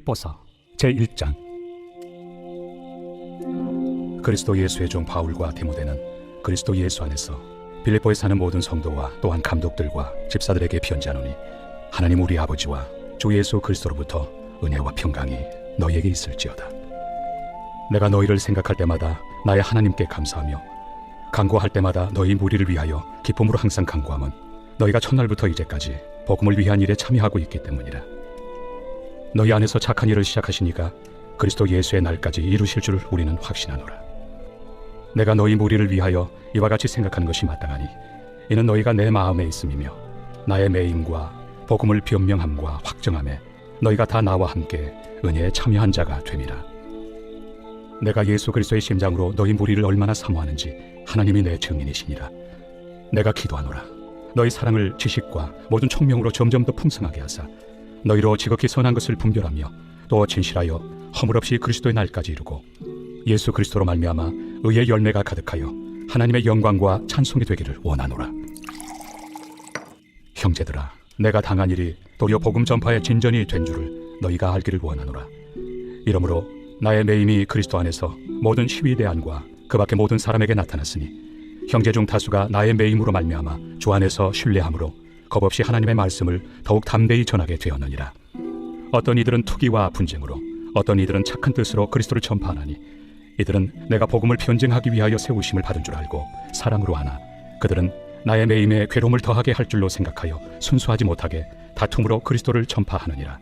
빌립보서 제1장. 그리스도 예수의 종 바울과 디모데는 그리스도 예수 안에서 빌립보에 사는 모든 성도와 또한 감독들과 집사들에게 편지하노니, 하나님 우리 아버지와 주 예수 그리스도로부터 은혜와 평강이 너희에게 있을지어다. 내가 너희를 생각할 때마다 나의 하나님께 감사하며 간구할 때마다 너희 무리를 위하여 기쁨으로 항상 간구함은 너희가 첫날부터 이제까지 복음을 위한 일에 참여하고 있기 때문이라. 너희 안에서 착한 일을 시작하시니까 그리스도 예수의 날까지 이루실 줄 우리는 확신하노라. 내가 너희 무리를 위하여 이와 같이 생각하는 것이 마땅하니, 이는 너희가 내 마음에 있음이며 나의 매임과 복음을 변명함과 확정함에 너희가 다 나와 함께 은혜에 참여한 자가 됨이라. 내가 예수 그리스도의 심장으로 너희 무리를 얼마나 사모하는지 하나님이 내 증인이시니라. 내가 기도하노라. 너희 사랑을 지식과 모든 총명으로 점점 더 풍성하게 하사 너희로 지극히 선한 것을 분별하며 또 진실하여 허물없이 그리스도의 날까지 이루고 예수 그리스도로 말미암아 의의 열매가 가득하여 하나님의 영광과 찬송이 되기를 원하노라. 형제들아, 내가 당한 일이 도리어 복음 전파의 진전이 된 줄을 너희가 알기를 원하노라. 이러므로 나의 매임이 그리스도 안에서 모든 시위대안과 그 밖의 모든 사람에게 나타났으니, 형제 중 다수가 나의 매임으로 말미암아 주 안에서 신뢰함으로 겁없이 하나님의 말씀을 더욱 담대히 전하게 되었느니라. 어떤 이들은 투기와 분쟁으로, 어떤 이들은 착한 뜻으로 그리스도를 전파하나니, 이들은 내가 복음을 변증하기 위하여 세우심을 받은 줄 알고 사랑으로 하나, 그들은 나의 매임에 괴로움을 더하게 할 줄로 생각하여 순수하지 못하게 다툼으로 그리스도를 전파하느니라.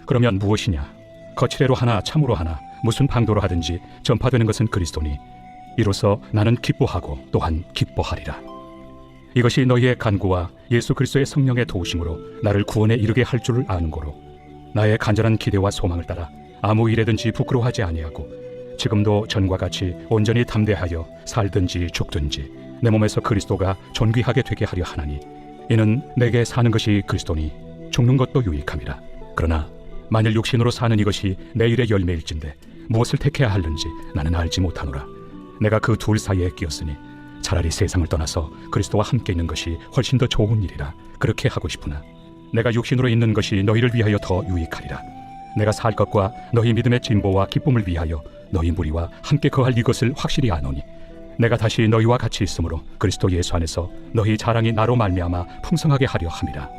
그러면 무엇이냐? 거칠애로 하나 참으로 하나 무슨 방도로 하든지 전파되는 것은 그리스도니, 이로써 나는 기뻐하고 또한 기뻐하리라. 이것이 너희의 간구와 예수 그리스도의 성령의 도우심으로 나를 구원에 이르게 할 줄을 아는 고로, 나의 간절한 기대와 소망을 따라 아무 일에든지 부끄러워하지 아니하고 지금도 전과 같이 온전히 담대하여 살든지 죽든지 내 몸에서 그리스도가 존귀하게 되게 하려 하나니, 이는 내게 사는 것이 그리스도니 죽는 것도 유익함이라. 그러나 만일 육신으로 사는 이것이 내 일의 열매일진데 무엇을 택해야 하는지 나는 알지 못하노라. 내가 그 둘 사이에 끼었으니 차라리 세상을 떠나서 그리스도와 함께 있는 것이 훨씬 더 좋은 일이라 그렇게 하고 싶으나, 내가 육신으로 있는 것이 너희를 위하여 더 유익하리라. 내가 살 것과 너희 믿음의 진보와 기쁨을 위하여 너희 무리와 함께 거할 이것을 확실히 아노니, 내가 다시 너희와 같이 있으므로 그리스도 예수 안에서 너희 자랑이 나로 말미암아 풍성하게 하려 함이라.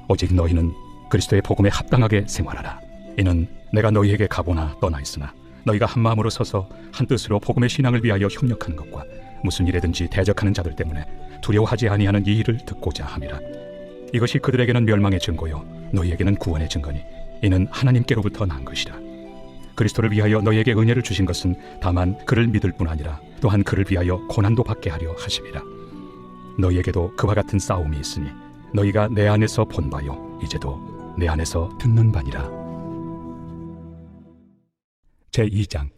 오직 너희는 그리스도의 복음에 합당하게 생활하라. 이는 내가 너희에게 가보나 떠나 있으나 너희가 한 마음으로 서서 한 뜻으로 복음의 신앙을 위하여 협력하는 것과 무슨 일에든지 대적하는 자들 때문에 두려워하지 아니하는 이 일을 듣고자 함이라. 이것이 그들에게는 멸망의 증거요 너희에게는 구원의 증거니, 이는 하나님께로부터 난 것이라. 그리스도를 위하여 너희에게 은혜를 주신 것은 다만 그를 믿을 뿐 아니라 또한 그를 위하여 고난도 받게 하려 하심이라. 너희에게도 그와 같은 싸움이 있으니 너희가 내 안에서 본 바요 이제도 내 안에서 듣는 바니라. 제2장.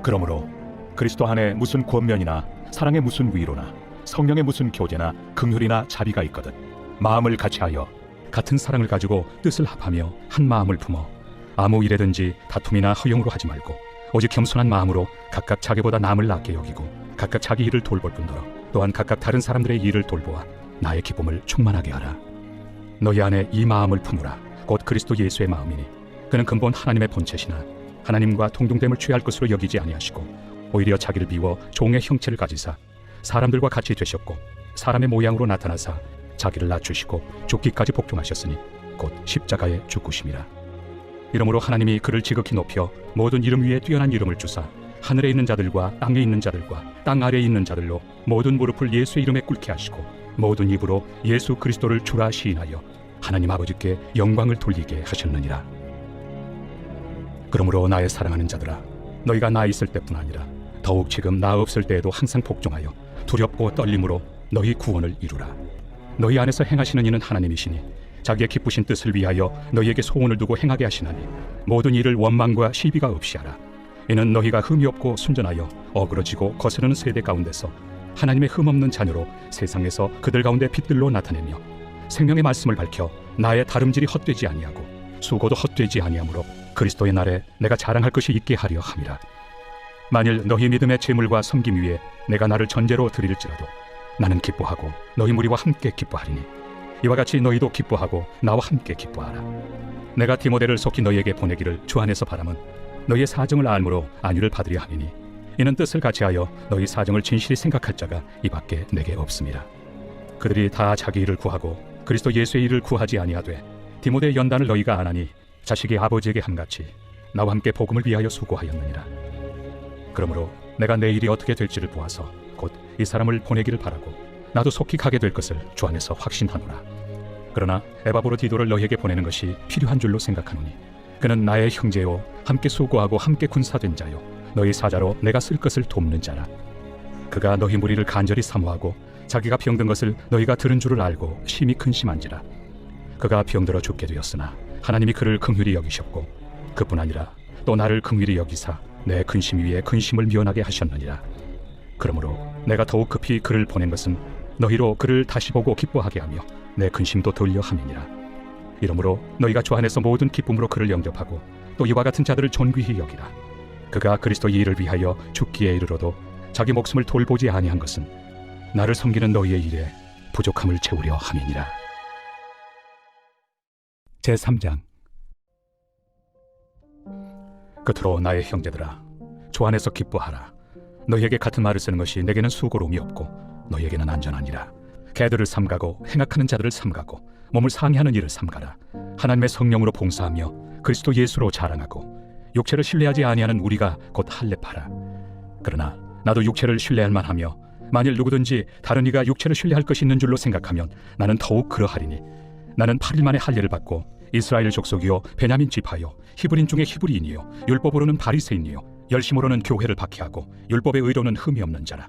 그러므로 그리스도 안에 무슨 권면이나 사랑의 무슨 위로나 성령의 무슨 교제나 긍휼이나 자비가 있거든 마음을 같이하여 같은 사랑을 가지고 뜻을 합하며 한 마음을 품어 아무 일에든지 다툼이나 허용으로 하지 말고 오직 겸손한 마음으로 각각 자기보다 남을 낫게 여기고 각각 자기 일을 돌볼 뿐더러 또한 각각 다른 사람들의 일을 돌보아 나의 기쁨을 충만하게 하라. 너희 안에 이 마음을 품으라. 곧 그리스도 예수의 마음이니, 그는 근본 하나님의 본체시나 하나님과 동등됨을 취할 것으로 여기지 아니하시고 오히려 자기를 비워 종의 형체를 가지사 사람들과 같이 되셨고 사람의 모양으로 나타나사 자기를 낮추시고 죽기까지 복종하셨으니 곧 십자가에 죽으심이라. 이러므로 하나님이 그를 지극히 높여 모든 이름 위에 뛰어난 이름을 주사 하늘에 있는 자들과 땅에 있는 자들과 땅 아래에 있는 자들로 모든 무릎을 예수의 이름에 꿇게 하시고 모든 입으로 예수 그리스도를 주라 시인하여 하나님 아버지께 영광을 돌리게 하셨느니라. 그러므로 나의 사랑하는 자들아, 너희가 나 있을 때뿐 아니라 더욱 지금 나 없을 때에도 항상 복종하여 두렵고 떨림으로 너희 구원을 이루라. 너희 안에서 행하시는 이는 하나님이시니 자기의 기쁘신 뜻을 위하여 너희에게 소원을 두고 행하게 하시나니, 모든 일을 원망과 시비가 없이 하라. 이는 너희가 흠이 없고 순전하여 어그러지고 거스르는 세대 가운데서 하나님의 흠없는 자녀로 세상에서 그들 가운데 빛들로 나타내며 생명의 말씀을 밝혀 나의 다름질이 헛되지 아니하고 수고도 헛되지 아니하므로 그리스도의 날에 내가 자랑할 것이 있게 하려 함이라. 만일 너희 믿음의 재물과 섬김 위에 내가 나를 전제로 드릴지라도 나는 기뻐하고 너희 무리와 함께 기뻐하리니, 이와 같이 너희도 기뻐하고 나와 함께 기뻐하라. 내가 디모데를 속히 너희에게 보내기를 주 안에서 바람은 너희의 사정을 알므로 안위를 받으려 함이니 이는 뜻을 같이하여 너희 사정을 진실히 생각할 자가 이밖에 내게 없습니다. 그들이 다 자기 일을 구하고 그리스도 예수의 일을 구하지 아니하되 디모데의 연단을 너희가 안하니 자식이 아버지에게 함같이 나와 함께 복음을 위하여 수고하였느니라. 그러므로 내가 내 일이 어떻게 될지를 보아서 곧 이 사람을 보내기를 바라고 나도 속히 가게 될 것을 주 안에서 확신하노라. 그러나 에바브로디도를 너희에게 보내는 것이 필요한 줄로 생각하노니 그는 나의 형제요 함께 수고하고 함께 군사된 자요 너희 사자로 내가 쓸 것을 돕는 자라. 그가 너희 무리를 간절히 사모하고 자기가 병든 것을 너희가 들은 줄을 알고 심히 근심한지라. 그가 병들어 죽게 되었으나 하나님이 그를 긍휼히 여기셨고 그뿐 아니라 또 나를 긍휼히 여기사 내 근심 위에 근심을 미원하게 하셨느니라. 그러므로 내가 더욱 급히 그를 보낸 것은 너희로 그를 다시 보고 기뻐하게 하며 내 근심도 돌려 함이니라. 이러므로 너희가 주 안에서 모든 기쁨으로 그를 영접하고 또 이와 같은 자들을 존귀히 여기라. 그가 그리스도의 일을 위하여 죽기에 이르러도 자기 목숨을 돌보지 아니한 것은 나를 섬기는 너희의 일에 부족함을 채우려 함이니라. 제3장. 끝으로 나의 형제들아, 주 안에서 기뻐하라. 너희에게 같은 말을 쓰는 것이 내게는 수고로움이 없고 너희에게는 안전하니라. 개들을 삼가고 행악하는 자들을 삼가고 몸을 상해하는 일을 삼가라. 하나님의 성령으로 봉사하며 그리스도 예수로 자랑하고 육체를 신뢰하지 아니하는 우리가 곧 할례파라. 그러나 나도 육체를 신뢰할 만하며 만일 누구든지 다른 이가 육체를 신뢰할 것이 있는 줄로 생각하면 나는 더욱 그러하리니 나는 8일 만에 할례를 받고 이스라엘 족속이요 베냐민 지파요 히브리인 중에 히브리인이요 율법으로는 바리새인이요 열심으로는 교회를 박해하고 율법의 의로는 흠이 없는 자라.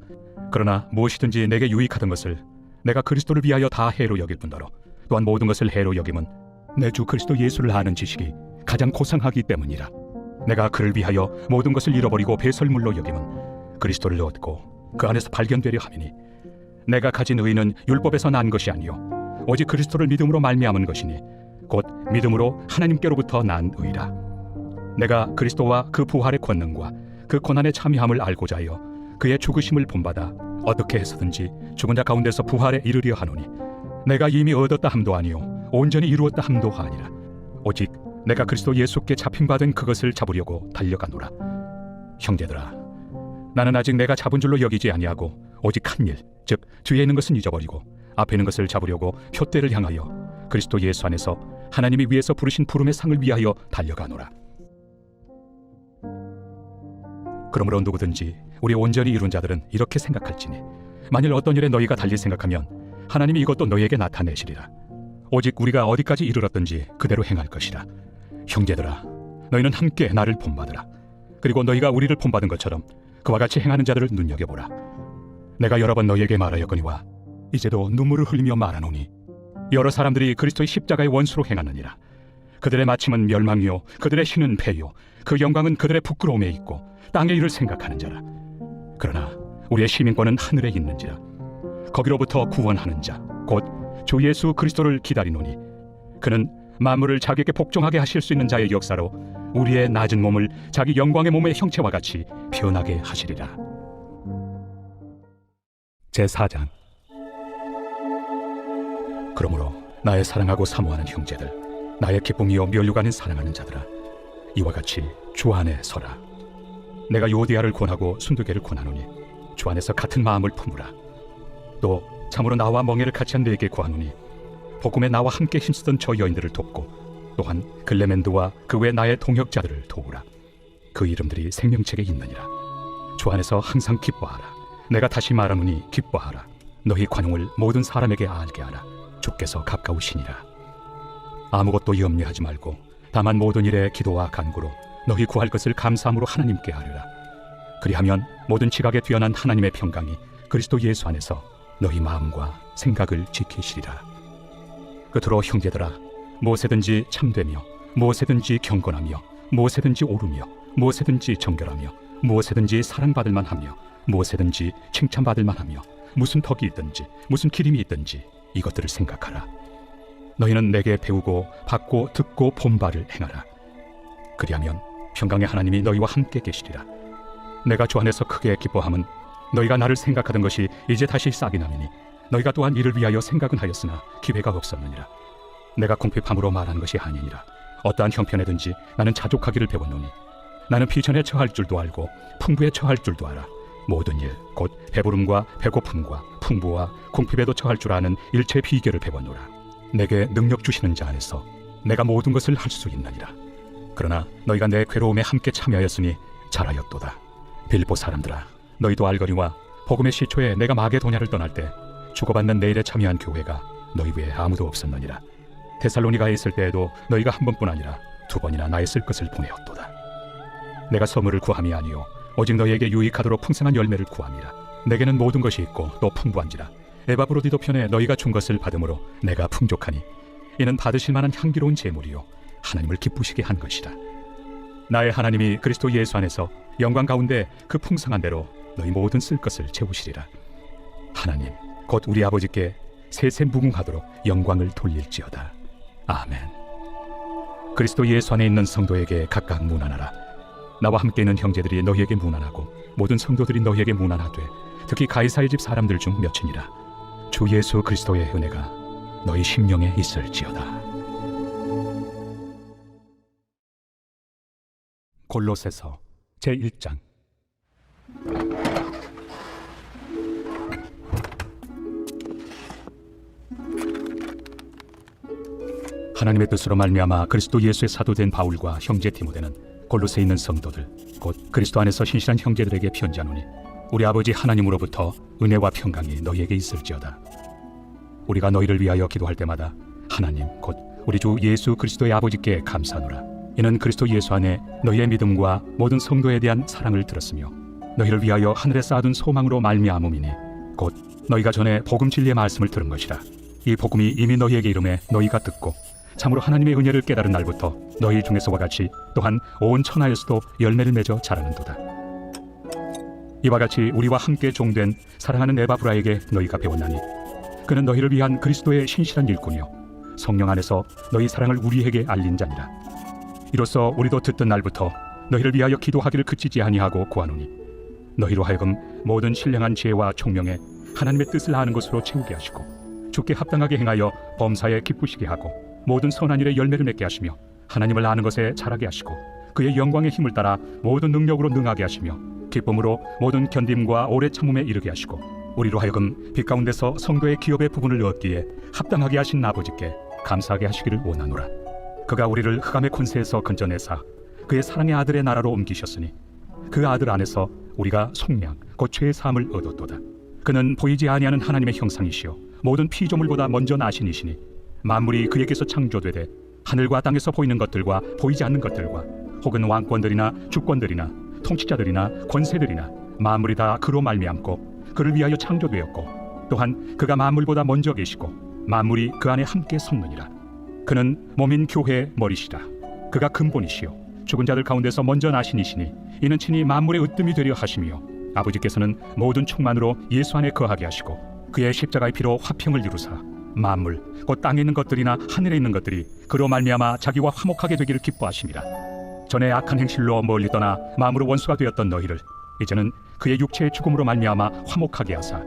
그러나 무엇이든지 내게 유익하던 것을 내가 그리스도를 위하여 다 해로 여길 뿐더러 또한 모든 것을 해로 여김은 내 주 그리스도 예수를 아는 지식이 가장 고상하기 때문이라. 내가 그를 위하여 모든 것을 잃어버리고 배설물로 여김은 그리스도를 얻고 그 안에서 발견되려 함이니 내가 가진 의는 율법에서 난 것이 아니요 오직 그리스도를 믿음으로 말미암은 것이니 곧 믿음으로 하나님께로부터 난 의라. 내가 그리스도와 그 부활의 권능과 그 고난의 참여함을 알고자 하여 그의 죽으심을 본받아 어떻게 해서든지 죽은 자 가운데서 부활에 이르려 하노니 내가 이미 얻었다 함도 아니요 온전히 이루었다 함도 아니라 오직 내가 그리스도 예수께 잡힌 바 된 그것을 잡으려고 달려가노라. 형제들아, 나는 아직 내가 잡은 줄로 여기지 아니하고 오직 한 일, 즉 뒤에 있는 것은 잊어버리고 앞에 있는 것을 잡으려고 표대를 향하여 그리스도 예수 안에서 하나님이 위에서 부르신 부름의 상을 위하여 달려가노라. 그러므로 누구든지 우리 온전히 이룬 자들은 이렇게 생각할지니 만일 어떤 일에 너희가 달리 생각하면 하나님이 이것도 너희에게 나타내시리라. 오직 우리가 어디까지 이르렀든지 그대로 행할 것이라. 형제들아, 너희는 함께 나를 본받으라. 그리고 너희가 우리를 본받은 것처럼 그와 같이 행하는 자들을 눈여겨보라. 내가 여러 번 너희에게 말하였거니와 이제도 눈물을 흘리며 말하노니 여러 사람들이 그리스도의 십자가의 원수로 행하느니라. 그들의 마침은 멸망이요 그들의 신은 패요 그 영광은 그들의 부끄러움에 있고 땅의 일을 생각하는 자라. 그러나 우리의 시민권은 하늘에 있는지라. 거기로부터 구원하는 자 곧 주 예수 그리스도를 기다리노니 그는 만물을 자기에게 복종하게 하실 수 있는 자의 역사로 우리의 낮은 몸을 자기 영광의 몸의 형체와 같이 변하게 하시리라. 제4장. 그러므로 나의 사랑하고 사모하는 형제들, 나의 기쁨이요 면류가 아닌 사랑하는 자들아, 이와 같이 주 안에 서라. 내가 요디아를 권하고 순두개를 권하노니 주 안에서 같은 마음을 품으라. 또 참으로 나와 멍에를 같이 한 네게 구하노니 복음에 나와 함께 힘쓰던 저 여인들을 돕고 또한 글레멘드와 그 외 나의 동역자들을 도우라. 그 이름들이 생명책에 있느니라. 주 안에서 항상 기뻐하라. 내가 다시 말하노니 기뻐하라. 너희 관용을 모든 사람에게 알게 하라. 주께서 가까우시니라. 아무것도 염려하지 말고 다만 모든 일에 기도와 간구로 너희 구할 것을 감사함으로 하나님께 아뢰라. 그리하면 모든 지각에 뛰어난 하나님의 평강이 그리스도 예수 안에서 너희 마음과 생각을 지키시리라. 끝으로 형제들아, 무엇에든지 참되며 무엇에든지 경건하며 무엇에든지 옳으며 무엇에든지 정결하며 무엇에든지 사랑받을 만하며 무엇에든지 칭찬받을 만하며 무슨 덕이 있든지 무슨 기림이 있든지 이것들을 생각하라. 너희는 내게 배우고 받고 듣고 본 바를 행하라. 그리하면 평강의 하나님이 너희와 함께 계시리라. 내가 주 안에서 크게 기뻐함은 너희가 나를 생각하던 것이 이제 다시 싹이 나매니 너희가 또한 이를 위하여 생각은 하였으나 기회가 없었느니라. 내가 궁핍함으로 말한 것이 아니니라. 어떠한 형편에든지 나는 자족하기를 배웠노니 나는 비천에 처할 줄도 알고 풍부에 처할 줄도 알아. 모든 일 곧 배부름과 배고픔과 풍부와 궁핍에도 처할 줄 아는 일체의 비결을 배웠노라. 내게 능력 주시는 자 안에서 내가 모든 것을 할 수 있느니라. 그러나 너희가 내 괴로움에 함께 참여하였으니 잘하였도다. 빌립보 사람들아, 너희도 알거니와 복음의 시초에 내가 마게도냐를 떠날 때 주고받는 내 일에 참여한 교회가 너희 외에 아무도 없었느니라. 데살로니가에 있을 때에도 너희가 한 번뿐 아니라 두 번이나 나의 쓸 것을 보내었도다. 내가 선물을 구함이 아니요 오직 너희에게 유익하도록 풍성한 열매를 구함이라. 내게는 모든 것이 있고 또 풍부한지라. 에바브로디도 편에 너희가 준 것을 받음으로 내가 풍족하니 이는 받으실 만한 향기로운 제물이요 하나님을 기쁘시게 한 것이라. 나의 하나님이 그리스도 예수 안에서 영광 가운데 그 풍성한 대로 너희 모든 쓸 것을 채우시리라. 하나님 곧 우리 아버지께 세세 무궁하도록 영광을 돌릴지어다. 아멘. 그리스도 예수 안에 있는 성도에게 각각 문안하라. 나와 함께 있는 형제들이 너희에게 문안하고 모든 성도들이 너희에게 문안하되 특히 가이사의 집 사람들 중 몇이니라. 주 예수 그리스도의 은혜가 너희 심령에 있을지어다. 골로새서 제1장. 하나님의 뜻으로 말미암아 그리스도 예수의 사도된 바울과 형제 디모데는 골로새에 있는 성도들 곧 그리스도 안에서 신실한 형제들에게 편지하노니 우리 아버지 하나님으로부터 은혜와 평강이 너희에게 있을지어다. 우리가 너희를 위하여 기도할 때마다 하나님 곧 우리 주 예수 그리스도의 아버지께 감사하노라. 이는 그리스도 예수 안에 너희의 믿음과 모든 성도에 대한 사랑을 들었으며 너희를 위하여 하늘에 쌓아둔 소망으로 말미암음이니 곧 너희가 전에 복음 진리의 말씀을 들은 것이라. 이 복음이 이미 너희에게 이름에 너희가 듣고 참으로 하나님의 은혜를 깨달은 날부터 너희 중에서와 같이 또한 온 천하에서도 열매를 맺어 자라는도다. 이와 같이 우리와 함께 종된 사랑하는 에바브라에게 너희가 배웠나니 그는 너희를 위한 그리스도의 신실한 일꾼이요 성령 안에서 너희 사랑을 우리에게 알린 자니라. 이로써 우리도 듣던 날부터 너희를 위하여 기도하기를 그치지 아니하고 구하노니 너희로 하여금 모든 신령한 지혜와 총명에 하나님의 뜻을 아는 것으로 채우게 하시고 주께 합당하게 행하여 범사에 기쁘시게 하고 모든 선한 일에 열매를 맺게 하시며 하나님을 아는 것에 자라게 하시고 그의 영광의 힘을 따라 모든 능력으로 능하게 하시며 기쁨으로 모든 견딤과 오래 참음에 이르게 하시고 우리로 하여금 빛 가운데서 성도의 기업의 부분을 얻기에 합당하게 하신 아버지께 감사하게 하시기를 원하노라. 그가 우리를 흑암의 권세에서 건져내사 그의 사랑의 아들의 나라로 옮기셨으니 그 아들 안에서 우리가 속량 곧 죄의 사함을 얻었도다. 그는 보이지 아니하는 하나님의 형상이시요 모든 피조물보다 먼저 나신 이시니 만물이 그에게서 창조되되 하늘과 땅에서 보이는 것들과 보이지 않는 것들과 혹은 왕권들이나 주권들이나 통치자들이나 권세들이나 만물이 다 그로 말미암고 그를 위하여 창조되었고 또한 그가 만물보다 먼저 계시고 만물이 그 안에 함께 섰느니라. 그는 몸인 교회의 머리시라. 그가 근본이시요 죽은 자들 가운데서 먼저 나신 이시니 이는 친히 만물의 으뜸이 되려 하시며 아버지께서는 모든 충만으로 예수 안에 거하게 하시고 그의 십자가의 피로 화평을 이루사 만물 곧 땅에 있는 것들이나 하늘에 있는 것들이 그로 말미암아 자기와 화목하게 되기를 기뻐하심이라. 전에 악한 행실로 멀리 떠나 마음으로 원수가 되었던 너희를 이제는 그의 육체의 죽음으로 말미암아 화목하게 하사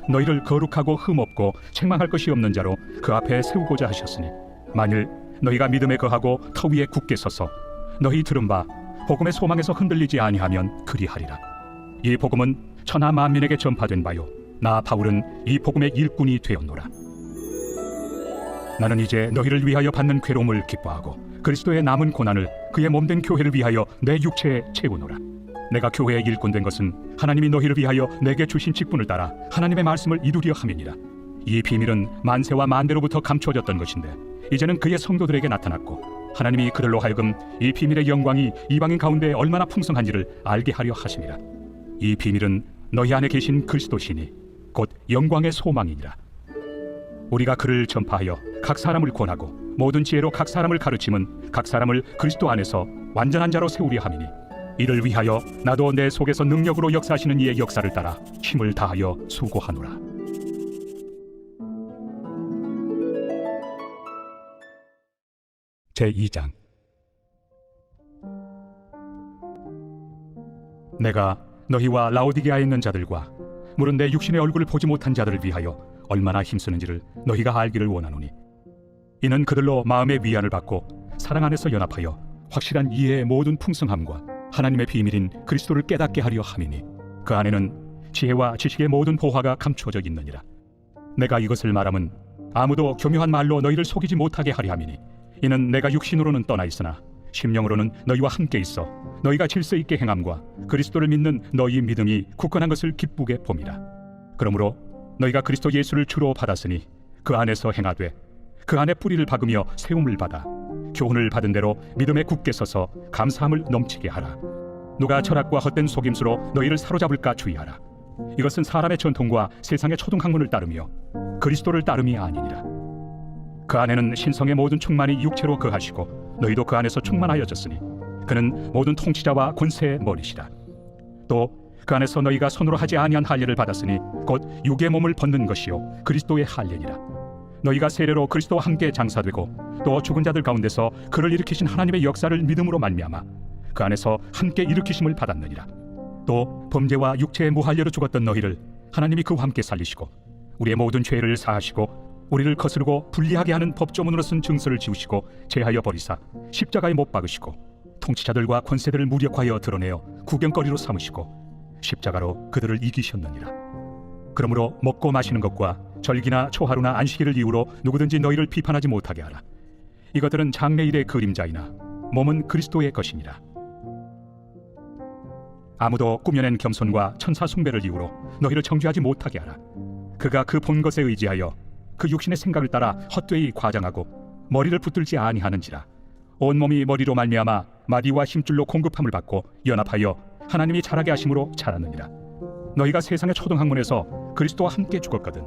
너희를 거룩하고 흠없고 책망할 것이 없는 자로 그 앞에 세우고자 하셨으니 만일 너희가 믿음에 거하고 터 위에 굳게 서서 너희 들은 바 복음의 소망에서 흔들리지 아니하면 그리하리라. 이 복음은 천하 만민에게 전파된 바요 나 바울은 이 복음의 일꾼이 되었노라. 나는 이제 너희를 위하여 받는 괴로움을 기뻐하고 그리스도의 남은 고난을 그의 몸된 교회를 위하여 내 육체에 채우노라. 내가 교회의 일꾼 된 것은 하나님이 너희를 위하여 내게 주신 직분을 따라 하나님의 말씀을 이루려 함이니라. 이 비밀은 만세와 만대로부터 감추어졌던 것인데 이제는 그의 성도들에게 나타났고 하나님이 그들로 하여금 이 비밀의 영광이 이방인 가운데 얼마나 풍성한지를 알게 하려 하심이라. 이 비밀은 너희 안에 계신 그리스도시니 곧 영광의 소망이니라. 우리가 그를 전파하여 각 사람을 권하고 모든 지혜로 각 사람을 가르침은 각 사람을 그리스도 안에서 완전한 자로 세우려 함이니 이를 위하여 나도 내 속에서 능력으로 역사하시는 이의 역사를 따라 힘을 다하여 수고하노라. 제2장. 내가 너희와 라오디게아에 있는 자들과 물은 내 육신의 얼굴을 보지 못한 자들을 위하여 얼마나 힘쓰는지를 너희가 알기를 원하노니, 이는 그들로 마음의 위안을 받고 사랑 안에서 연합하여 확실한 이해의 모든 풍성함과 하나님의 비밀인 그리스도를 깨닫게 하려 함이니, 그 안에는 지혜와 지식의 모든 보화가 감추어져 있느니라. 내가 이것을 말함은 아무도 교묘한 말로 너희를 속이지 못하게 하려 함이니, 이는 내가 육신으로는 떠나 있으나 심령으로는 너희와 함께 있어 너희가 질서 있게 행함과 그리스도를 믿는 너희 믿음이 굳건한 것을 기쁘게 봄이라. 그러므로 너희가 그리스도 예수를 주로 받았으니 그 안에서 행하되 그 안에 뿌리를 박으며 세움을 받아 교훈을 받은 대로 믿음에 굳게 서서 감사함을 넘치게 하라. 누가 철학과 헛된 속임수로 너희를 사로잡을까 주의하라. 이것은 사람의 전통과 세상의 초등학문을 따르며 그리스도를 따름이 아니니라. 그 안에는 신성의 모든 충만이 육체로 거하시고 너희도 그 안에서 충만하여졌으니 그는 모든 통치자와 권세의 머리시라. 또 그 안에서 너희가 손으로 하지 아니한 할례를 받았으니 곧 육의 몸을 벗는 것이요 그리스도의 할례니라. 너희가 세례로 그리스도와 함께 장사되고 또 죽은 자들 가운데서 그를 일으키신 하나님의 역사를 믿음으로 말미암아 그 안에서 함께 일으키심을 받았느니라. 또 범죄와 육체의 무할례로 죽었던 너희를 하나님이 그와 함께 살리시고 우리의 모든 죄를 사하시고 우리를 거스르고 불리하게 하는 법조문으로 쓴 증서를 지우시고 제하여 버리사 십자가에 못 박으시고 통치자들과 권세들을 무력하여 드러내어 구경거리로 삼으시고 십자가로 그들을 이기셨느니라. 그러므로 먹고 마시는 것과 절기나 초하루나 안식일을 이유로 누구든지 너희를 비판하지 못하게 하라. 이것들은 장래일의 그림자이나 몸은 그리스도의 것이니라. 아무도 꾸며낸 겸손과 천사 숭배를 이유로 너희를 정죄하지 못하게 하라. 그가 그 본 것에 의지하여 그 육신의 생각을 따라 헛되이 과장하고 머리를 붙들지 아니하는지라. 온몸이 머리로 말미암아 마디와 힘줄로 공급함을 받고 연합하여 하나님이 자라게 하심으로 자라느니라. 너희가 세상의 초등학문에서 그리스도와 함께 죽었거든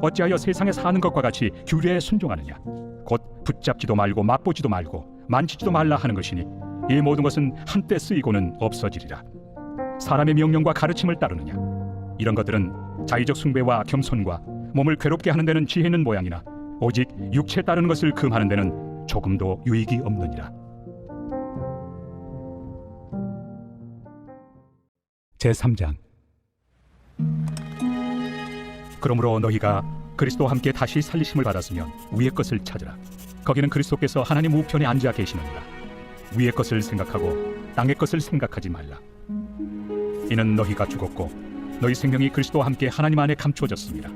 어찌하여 세상에 사는 것과 같이 규례에 순종하느냐. 곧 붙잡지도 말고 맛보지도 말고 만지지도 말라 하는 것이니 이 모든 것은 한때 쓰이고는 없어지리라. 사람의 명령과 가르침을 따르느냐. 이런 것들은 자의적 숭배와 겸손과 몸을 괴롭게 하는 데는 지혜 있는 모양이나 오직 육체에 따르는 것을 금하는 데는 조금도 유익이 없느니라. 제3장. 그러므로 너희가 그리스도와 함께 다시 살리심을 받았으면 위의 것을 찾으라. 거기는 그리스도께서 하나님 우편에 앉아 계시느니라. 위의 것을 생각하고 땅의 것을 생각하지 말라. 이는 너희가 죽었고 너희 생명이 그리스도와 함께 하나님 안에 감추어졌습니다.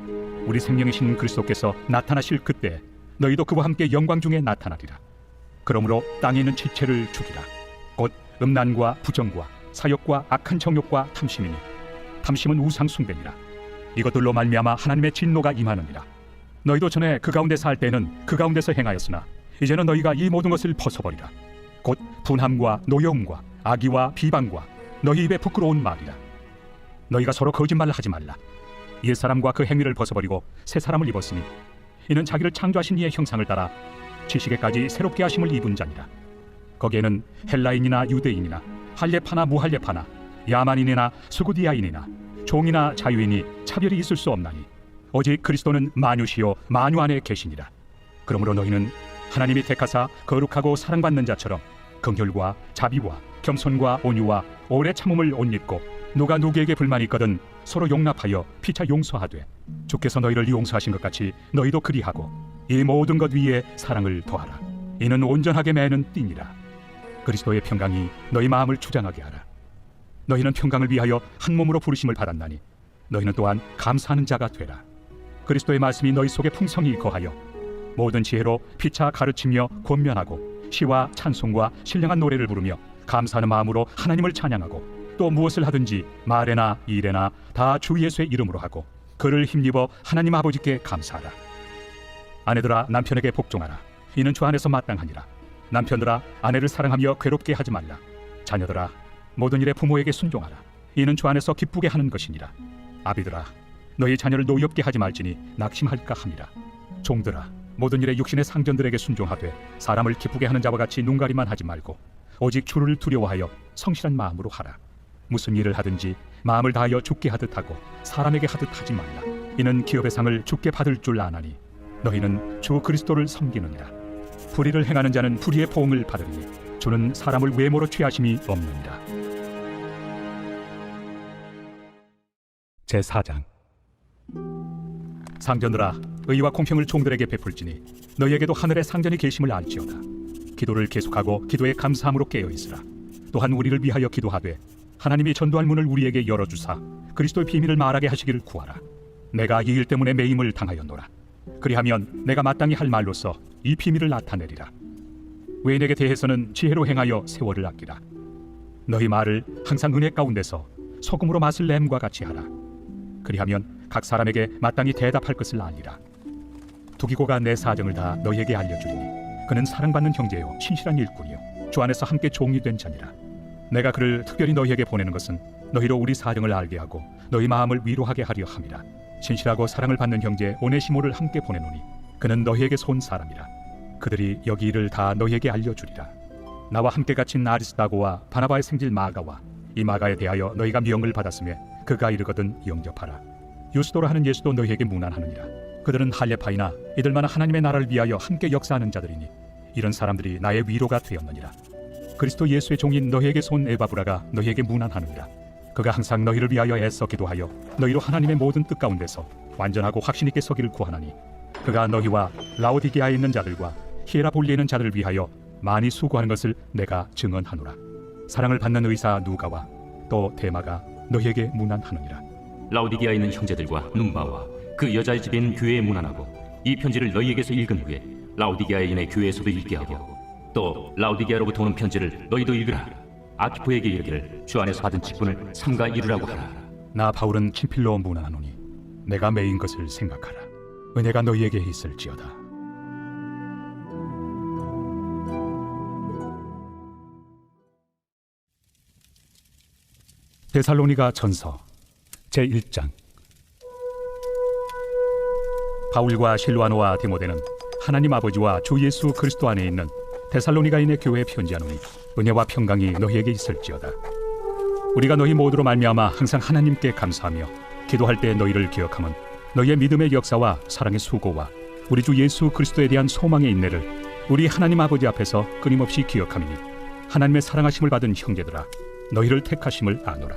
우리 생명이신 그리스도께서 나타나실 그때 너희도 그와 함께 영광 중에 나타나리라. 그러므로 땅에 있는 지체를 죽이라. 곧 음란과 부정과 사욕과 악한 정욕과 탐심이니 탐심은 우상 숭배니라. 이것들로 말미암아 하나님의 진노가 임하느니라. 너희도 전에 그 가운데 살 때는 그 가운데서 행하였으나 이제는 너희가 이 모든 것을 벗어버리라. 곧 분함과 노여움과 악의와 비방과 너희 입에 부끄러운 말이라. 너희가 서로 거짓말을 하지 말라. 옛사람과 그 행위를 벗어버리고 새 사람을 입었으니 이는 자기를 창조하신 이의 형상을 따라 지식에까지 새롭게 하심을 입은 자니라. 거기에는 헬라인이나 유대인이나 할례파나 무할례파나 야만인이나 수구디아인이나 종이나 자유인이 차별이 있을 수 없나니 오직 그리스도는 만유시요 만유 안에 계시니라. 그러므로 너희는 하나님이 택하사 거룩하고 사랑받는 자처럼 긍휼과 자비와 겸손과 온유와 오래 참음을 옷 입고 누가 누구에게 불만이 있거든 서로 용납하여 피차 용서하되 주께서 너희를 용서하신 것 같이 너희도 그리하고 이 모든 것 위에 사랑을 더하라. 이는 온전하게 매는 띠니라. 그리스도의 평강이 너희 마음을 주장하게 하라. 너희는 평강을 위하여 한 몸으로 부르심을 받았나니 너희는 또한 감사하는 자가 되라. 그리스도의 말씀이 너희 속에 풍성히 거하여 모든 지혜로 피차 가르치며 권면하고 시와 찬송과 신령한 노래를 부르며 감사하는 마음으로 하나님을 찬양하고 또 무엇을 하든지 말에나 일에나 다 주 예수의 이름으로 하고 그를 힘입어 하나님 아버지께 감사하라. 아내들아 남편에게 복종하라. 이는 주 안에서 마땅하니라. 남편들아 아내를 사랑하며 괴롭게 하지 말라. 자녀들아 모든 일에 부모에게 순종하라. 이는 주 안에서 기쁘게 하는 것이니라. 아비들아 너희 자녀를 노엽게 하지 말지니 낙심할까 함이라. 종들아 모든 일에 육신의 상전들에게 순종하되 사람을 기쁘게 하는 자와 같이 눈가리만 하지 말고 오직 주를 두려워하여 성실한 마음으로 하라. 무슨 일을 하든지 마음을 다하여 주께 하듯 하고 사람에게 하듯 하지 말라. 이는 기업의 상을 주께 받을 줄 아나니 너희는 주 그리스도를 섬기느니라. 불의를 행하는 자는 불의의 보응을 받으리니 주는 사람을 외모로 취하심이 없느니라. 제4장. 상전들아, 의와 공평을 종들에게 베풀지니 너희에게도 하늘의 상전이 계심을 알지어다. 기도를 계속하고 기도에 감사함으로 깨어 있으라. 또한 우리를 위하여 기도하되 하나님이 전도할 문을 우리에게 열어주사 그리스도의 비밀을 말하게 하시기를 구하라. 내가 이 일 때문에 매임을 당하였노라. 그리하면 내가 마땅히 할 말로서 이 비밀을 나타내리라. 외인에게 대해서는 지혜로 행하여 세월을 아끼라. 너희 말을 항상 은혜 가운데서 소금으로 맛을 냄과 같이 하라. 그리하면 각 사람에게 마땅히 대답할 것을 알리라. 두기고가 내 사정을 다 너희에게 알려주리니 그는 사랑받는 형제요 신실한 일꾼이요 주 안에서 함께 종이 된 자니라. 내가 그를 특별히 너희에게 보내는 것은 너희로 우리 사정을 알게 하고 너희 마음을 위로하게 하려 함이라. 신실하고 사랑을 받는 형제 오네시모를 함께 보내노니 그는 너희에게 쏜 사람이라. 그들이 여기 일을 다 너희에게 알려주리라. 나와 함께 갇힌 아리스다고와 바나바의 생질 마가와 이 마가에 대하여 너희가 명을 받았으며 그가 이르거든 영접하라. 유스도라 하는 예수도 너희에게 문안하느니라. 그들은 할례파이나 이들만은 하나님의 나라를 위하여 함께 역사하는 자들이니 이런 사람들이 나의 위로가 되었느니라. 그리스도 예수의 종인 너희에게 쏜 에바브라가 너희에게 문안하느니라. 그가 항상 너희를 위하여 애써 기도하여 너희로 하나님의 모든 뜻 가운데서 완전하고 확신 있게 서기를 구하나니 그가 너희와 라오디게아에 있는 자들과 히에라볼리에 있는 자들을 위하여 많이 수고하는 것을 내가 증언하노라. 사랑을 받는 의사 누가와 또 데마가 너희에게 문안하느니라. 라오디게아에 있는 형제들과 눈바와 그 여자의 집에 있는 교회에 문안하고 이 편지를 너희에게서 읽은 후에 라오디게아에 있는 교회에서도 읽게 하고 또 라오디게아로부터 오는 편지를 너희도 읽으라. 아키포에게 이르기를 주 안에서 받은 직분을 삼가 이루라고 하라. 나 바울은 친필로 문안하노니 내가 매인 것을 생각하라. 은혜가 너희에게 있을지어다. 데살로니가 전서 제1장. 바울과 실와노와 디모데는 하나님 아버지와 주 예수 그리스도 안에 있는 데살로니가인의 교회에 편지하노니 은혜와 평강이 너희에게 있을지어다. 우리가 너희 모두로 말미암아 항상 하나님께 감사하며 기도할 때 너희를 기억하면 너희의 믿음의 역사와 사랑의 수고와 우리 주 예수 그리스도에 대한 소망의 인내를 우리 하나님 아버지 앞에서 끊임없이 기억함이니 하나님의 사랑하심을 받은 형제들아 너희를 택하심을 아노라.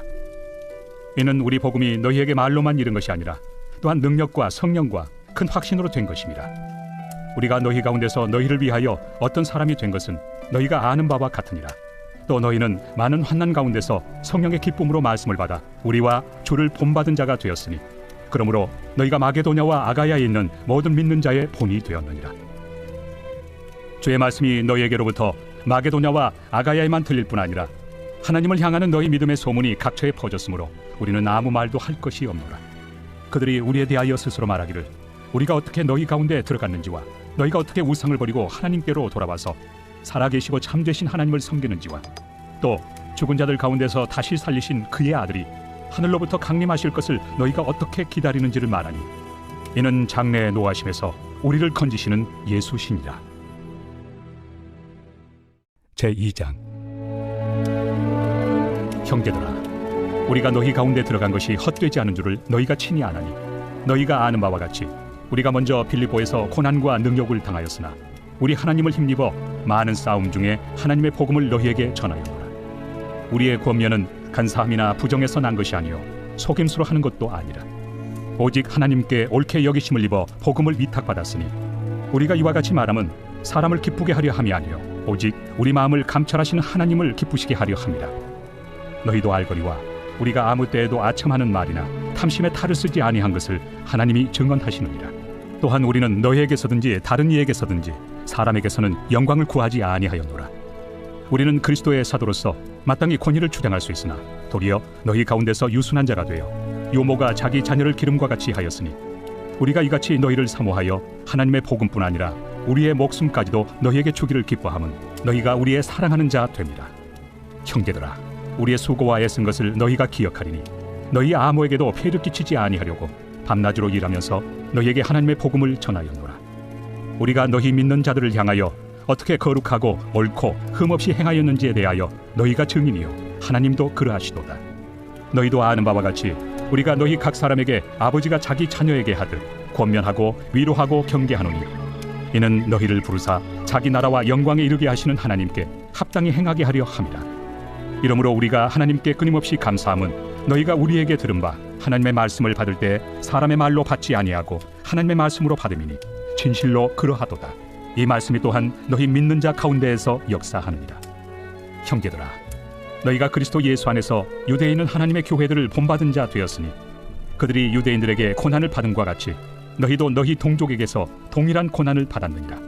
이는 우리 복음이 너희에게 말로만 이른 것이 아니라 또한 능력과 성령과 큰 확신으로 된 것임이라. 우리가 너희 가운데서 너희를 위하여 어떤 사람이 된 것은 너희가 아는 바와 같으니라. 또 너희는 많은 환난 가운데서 성령의 기쁨으로 말씀을 받아 우리와 주를 본받은 자가 되었으니 그러므로 너희가 마게도냐와 아가야에 있는 모든 믿는 자의 본이 되었느니라. 주의 말씀이 너희에게로부터 마게도냐와 아가야에만 들릴 뿐 아니라 하나님을 향하는 너희 믿음의 소문이 각처에 퍼졌으므로 우리는 아무 말도 할 것이 없노라. 그들이 우리에 대하여 스스로 말하기를 우리가 어떻게 너희 가운데 들어갔는지와 너희가 어떻게 우상을 버리고 하나님께로 돌아와서 살아계시고 참되신 하나님을 섬기는지와 또 죽은 자들 가운데서 다시 살리신 그의 아들이 하늘로부터 강림하실 것을 너희가 어떻게 기다리는지를 말하니 이는 장래에 노하심에서 우리를 건지시는 예수시니라. 제2장. 형제들아, 우리가 너희 가운데 들어간 것이 헛되지 않은 줄을 너희가 친히 아나니 너희가 아는 바와 같이 우리가 먼저 빌립보에서 고난과 능욕을 당하였으나 우리 하나님을 힘입어 많은 싸움 중에 하나님의 복음을 너희에게 전하였노라. 우리의 권면은 간사함이나 부정에서 난 것이 아니요 속임수로 하는 것도 아니라 오직 하나님께 옳게 여기심을 입어 복음을 위탁받았으니 우리가 이와 같이 말함은 사람을 기쁘게 하려 함이 아니요 오직 우리 마음을 감찰하시는 하나님을 기쁘시게 하려 함이라. 너희도 알거니와 우리가 아무 때에도 아첨하는 말이나 탐심에 탈을 쓰지 아니한 것을 하나님이 증언하시느니라. 또한 우리는 너희에게서든지 다른 이에게서든지 사람에게서는 영광을 구하지 아니하였노라. 우리는 그리스도의 사도로서 마땅히 권위를 주장할 수 있으나 도리어 너희 가운데서 유순한 자가 되어 요모가 자기 자녀를 기름과 같이 하였으니 우리가 이같이 너희를 사모하여 하나님의 복음뿐 아니라 우리의 목숨까지도 너희에게 주기를 기뻐함은 너희가 우리의 사랑하는 자 됩니다. 형제들아, 우리의 수고와 애쓴 것을 너희가 기억하리니 너희 아무에게도 폐를 끼치지 아니하려고 밤낮으로 일하면서 너희에게 하나님의 복음을 전하였노라. 우리가 너희 믿는 자들을 향하여 어떻게 거룩하고 옳고 흠없이 행하였는지에 대하여 너희가 증인이요 하나님도 그러하시도다. 너희도 아는 바와 같이 우리가 너희 각 사람에게 아버지가 자기 자녀에게 하듯 권면하고 위로하고 경계하노니 이는 너희를 부르사 자기 나라와 영광에 이르게 하시는 하나님께 합당히 행하게 하려 함이라. 이러므로 우리가 하나님께 끊임없이 감사함은 너희가 우리에게 들은 바 하나님의 말씀을 받을 때 사람의 말로 받지 아니하고 하나님의 말씀으로 받음이니 진실로 그러하도다. 이 말씀이 또한 너희 믿는 자 가운데에서 역사하느니라. 형제들아, 너희가 그리스도 예수 안에서 유대인은 하나님의 교회들을 본받은 자 되었으니 그들이 유대인들에게 고난을 받음과 같이 너희도 너희 동족에게서 동일한 고난을 받았느니라.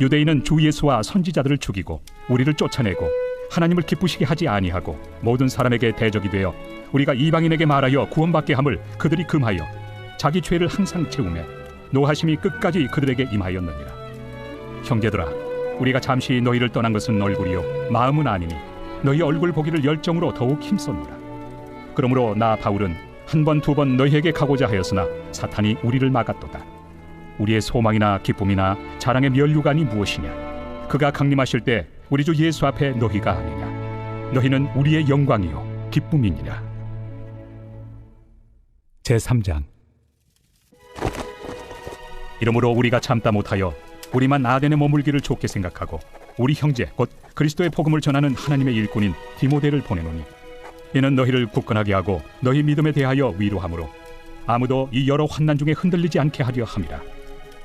유대인은 주 예수와 선지자들을 죽이고 우리를 쫓아내고 하나님을 기쁘시게 하지 아니하고 모든 사람에게 대적이 되어 우리가 이방인에게 말하여 구원받게 함을 그들이 금하여 자기 죄를 항상 채우며 노하심이 끝까지 그들에게 임하였느니라. 형제들아, 우리가 잠시 너희를 떠난 것은 얼굴이요 마음은 아니니 너희 얼굴 보기를 열정으로 더욱 힘썼노라. 그러므로 나 바울은 한 번 두 번 너희에게 가고자 하였으나 사탄이 우리를 막았도다. 우리의 소망이나 기쁨이나 자랑의 면류관이 무엇이냐? 그가 강림하실 때 우리 주 예수 앞에 너희가 아니냐? 너희는 우리의 영광이요 기쁨이니라. 제3장. 이러므로 우리가 참다 못하여 우리만 아덴에 머물기를 좋게 생각하고 우리 형제 곧 그리스도의 복음을 전하는 하나님의 일꾼인 디모데를 보내노니 이는 너희를 굳건하게 하고 너희 믿음에 대하여 위로하므로 아무도 이 여러 환난 중에 흔들리지 않게 하려 함이라.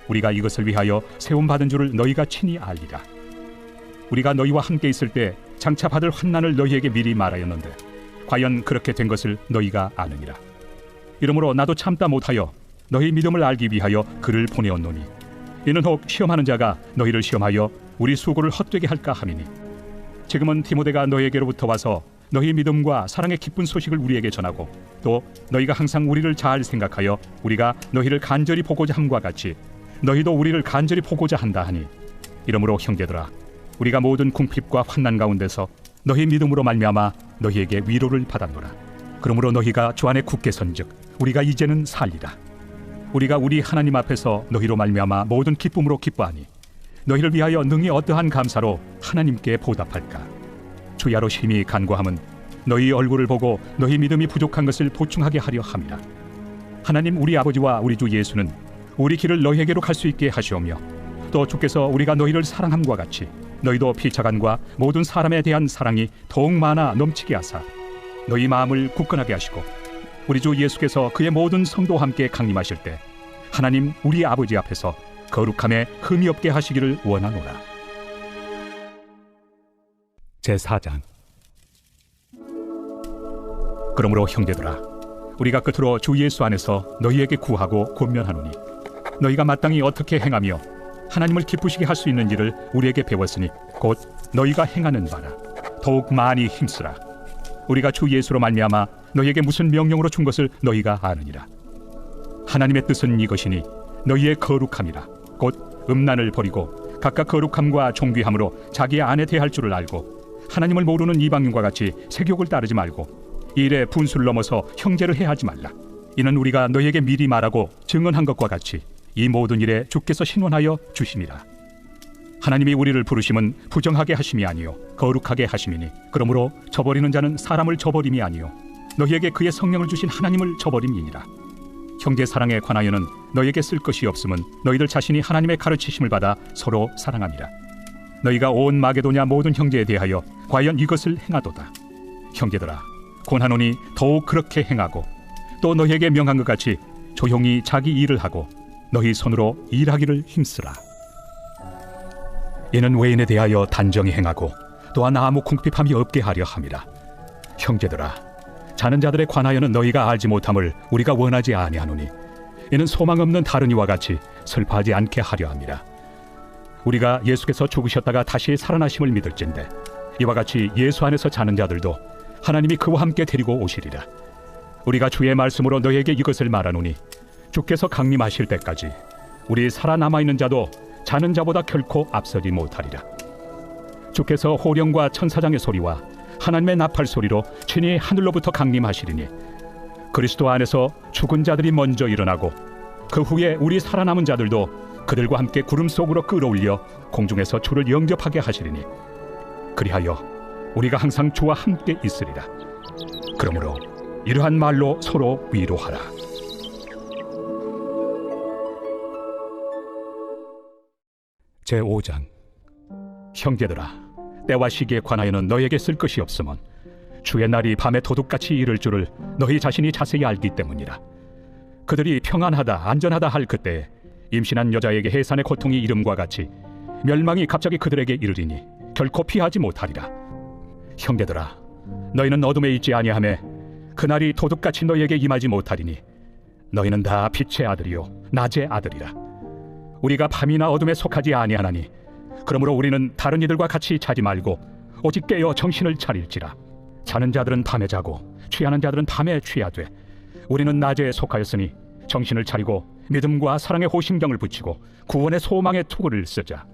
우리가 이것을 위하여 세움받은 줄을 너희가 친히 알리라. 우리가 너희와 함께 있을 때 장차 받을 환난을 너희에게 미리 말하였는데 과연 그렇게 된 것을 너희가 아느니라. 이러므로 나도 참다 못하여 너희 믿음을 알기 위하여 그를 보내었노니 이는 혹 시험하는 자가 너희를 시험하여 우리 수고를 헛되게 할까 함이니 지금은 디모데가 너희에게로부터 와서 너희 믿음과 사랑의 기쁜 소식을 우리에게 전하고 또 너희가 항상 우리를 잘 생각하여 우리가 너희를 간절히 보고자 함과 같이 너희도 우리를 간절히 보고자 한다 하니 이러므로 형제들아, 우리가 모든 궁핍과 환난 가운데서 너희 믿음으로 말미암아 너희에게 위로를 받았노라. 그러므로 너희가 주 안에 굳게 선즉 우리가 이제는 살리라. 우리가 우리 하나님 앞에서 너희로 말미암아 모든 기쁨으로 기뻐하니 너희를 위하여 능히 어떠한 감사로 하나님께 보답할까? 주야로 심히 간구함은 너희 얼굴을 보고 너희 믿음이 부족한 것을 보충하게 하려 함이라. 하나님 우리 아버지와 우리 주 예수는 우리 길을 너희에게로 갈 수 있게 하시오며 또 주께서 우리가 너희를 사랑함과 같이 너희도 피차간과 모든 사람에 대한 사랑이 더욱 많아 넘치게 하사 너희 마음을 굳건하게 하시고 우리 주 예수께서 그의 모든 성도와 함께 강림하실 때 하나님 우리 아버지 앞에서 거룩함에 흠이 없게 하시기를 원하노라. 제4장. 그러므로 형제들아, 우리가 끝으로 주 예수 안에서 너희에게 구하고 권면하노니 너희가 마땅히 어떻게 행하며 하나님을 기쁘시게 할 수 있는지를 우리에게 배웠으니 곧 너희가 행하는 바라. 더욱 많이 힘쓰라. 우리가 주 예수로 말미암아 너희에게 무슨 명령으로 준 것을 너희가 아느니라. 하나님의 뜻은 이것이니 너희의 거룩함이라. 곧 음란을 버리고 각각 거룩함과 존귀함으로 자기의 아내 대할 줄을 알고 하나님을 모르는 이방인과 같이 세욕을 따르지 말고 이 일에 분수를 넘어서 형제를 해하지 말라. 이는 우리가 너희에게 미리 말하고 증언한 것과 같이 이 모든 일에 주께서 신원하여 주심이라. 하나님이 우리를 부르심은 부정하게 하심이 아니요 거룩하게 하심이니 그러므로 저버리는 자는 사람을 저버림이 아니요 너희에게 그의 성령을 주신 하나님을 저버림이니라. 형제 사랑에 관하여는 너희에게 쓸 것이 없음은 너희들 자신이 하나님의 가르치심을 받아 서로 사랑함이라. 너희가 온 마게도냐 모든 형제에 대하여 과연 이것을 행하도다. 형제들아, 권하노니 더욱 그렇게 행하고 또 너희에게 명한 것 같이 조용히 자기 일을 하고 너희 손으로 일하기를 힘쓰라. 이는 외인에 대하여 단정히 행하고 또한 아무 궁핍함이 없게 하려 함이라. 형제들아, 자는 자들에 관하여는 너희가 알지 못함을 우리가 원하지 아니하노니 이는 소망 없는 다른 이와 같이 슬퍼하지 않게 하려 함이라. 우리가 예수께서 죽으셨다가 다시 살아나심을 믿을진대 이와 같이 예수 안에서 자는 자들도 하나님이 그와 함께 데리고 오시리라. 우리가 주의 말씀으로 너희에게 이것을 말하노니 주께서 강림하실 때까지 우리 살아남아 있는 자도 자는 자보다 결코 앞서지 못하리라. 주께서 호령과 천사장의 소리와 하나님의 나팔 소리로 친히 하늘로부터 강림하시리니 그리스도 안에서 죽은 자들이 먼저 일어나고 그 후에 우리 살아남은 자들도 그들과 함께 구름 속으로 끌어올려 공중에서 주를 영접하게 하시리니 그리하여 우리가 항상 주와 함께 있으리라. 그러므로 이러한 말로 서로 위로하라. 제5장. 형제들아, 때와 시기에 관하여는 너희에게 쓸 것이 없으면 주의 날이 밤에 도둑같이 이를 줄을 너희 자신이 자세히 알기 때문이라. 그들이 평안하다 안전하다 할 그때에 임신한 여자에게 해산의 고통이 이름과 같이 멸망이 갑자기 그들에게 이르리니 결코 피하지 못하리라. 형제들아, 너희는 어둠에 있지 아니하매 그날이 도둑같이 너희에게 임하지 못하리니 너희는 다 빛의 아들이요 낮의 아들이라. 우리가 밤이나 어둠에 속하지 아니하나니 그러므로 우리는 다른 이들과 같이 자지 말고 오직 깨어 정신을 차릴지라. 자는 자들은 밤에 자고 취하는 자들은 밤에 취하되 우리는 낮에 속하였으니 정신을 차리고 믿음과 사랑의 호심경을 붙이고 구원의 소망의 투구를 쓰자.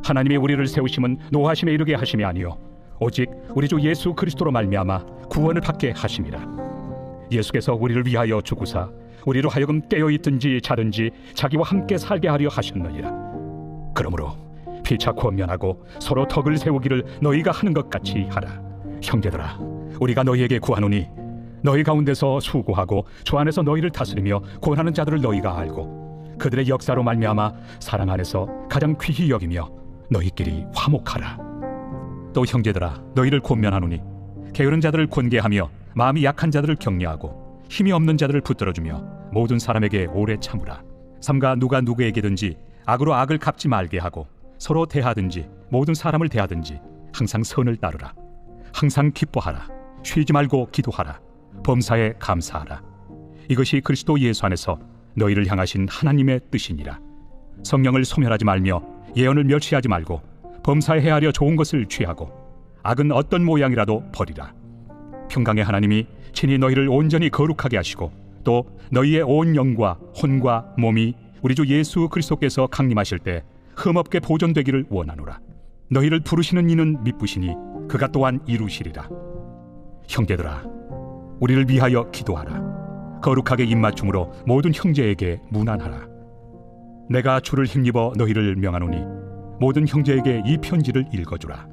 하나님이 우리를 세우심은 노하심에 이르게 하심이 아니요 오직 우리 주 예수 그리스도로 말미암아 구원을 받게 하심이라. 예수께서 우리를 위하여 죽으사 우리로 하여금 깨어있든지 자든지 자기와 함께 살게 하려 하셨느니라. 그러므로 피차고 면하고 서로 덕을 세우기를 너희가 하는 것 같이 하라. 형제들아, 우리가 너희에게 구하노니 너희 가운데서 수고하고 주 안에서 너희를 다스리며 권하는 자들을 너희가 알고 그들의 역사로 말미암아 사랑 안에서 가장 귀히 여기며 너희끼리 화목하라. 또 형제들아, 너희를 권면하노니 게으른 자들을 권계하며 마음이 약한 자들을 격려하고 힘이 없는 자들을 붙들어주며 모든 사람에게 오래 참으라. 삼가 누가 누구에게든지 악으로 악을 갚지 말게 하고 서로 대하든지 모든 사람을 대하든지 항상 선을 따르라. 항상 기뻐하라. 쉬지 말고 기도하라. 범사에 감사하라. 이것이 그리스도 예수 안에서 너희를 향하신 하나님의 뜻이니라. 성령을 소멸하지 말며 예언을 멸시하지 말고 범사에 헤아려 좋은 것을 취하고 악은 어떤 모양이라도 버리라. 평강의 하나님이 친히 너희를 온전히 거룩하게 하시고 또 너희의 온 영과 혼과 몸이 우리 주 예수 그리스도께서 강림하실 때 흠없게 보존되기를 원하노라. 너희를 부르시는 이는 미쁘시니 그가 또한 이루시리라. 형제들아, 우리를 위하여 기도하라. 거룩하게 입맞춤으로 모든 형제에게 문안하라. 내가 주를 힘입어 너희를 명하노니 모든 형제에게 이 편지를 읽어주라.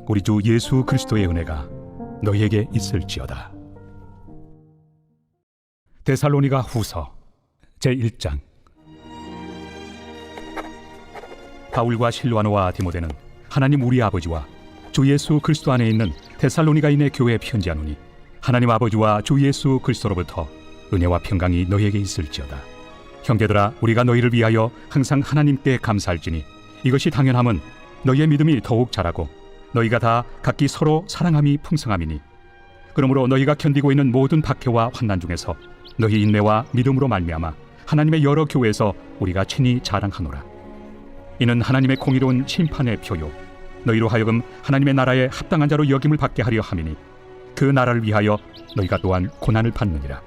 우리 주 예수 그리스도의 은혜가 너희에게 있을지어다. 데살로니가 후서 제1장. 바울과 실와노와 디모데는 하나님 우리 아버지와 주 예수 그리스도 안에 있는 데살로니가인의 교회에 편지하노니 하나님 아버지와 주 예수 그리스도로부터 은혜와 평강이 너희에게 있을지어다. 형제들아, 우리가 너희를 위하여 항상 하나님께 감사할지니 이것이 당연함은 너희의 믿음이 더욱 자라고 너희가 다 각기 서로 사랑함이 풍성함이니 그러므로 너희가 견디고 있는 모든 박해와 환난 중에서 너희 인내와 믿음으로 말미암아 하나님의 여러 교회에서 우리가 친히 자랑하노라. 이는 하나님의 공의로운 심판의 표요 너희로 하여금 하나님의 나라에 합당한 자로 여김을 받게 하려 함이니 그 나라를 위하여 너희가 또한 고난을 받느니라.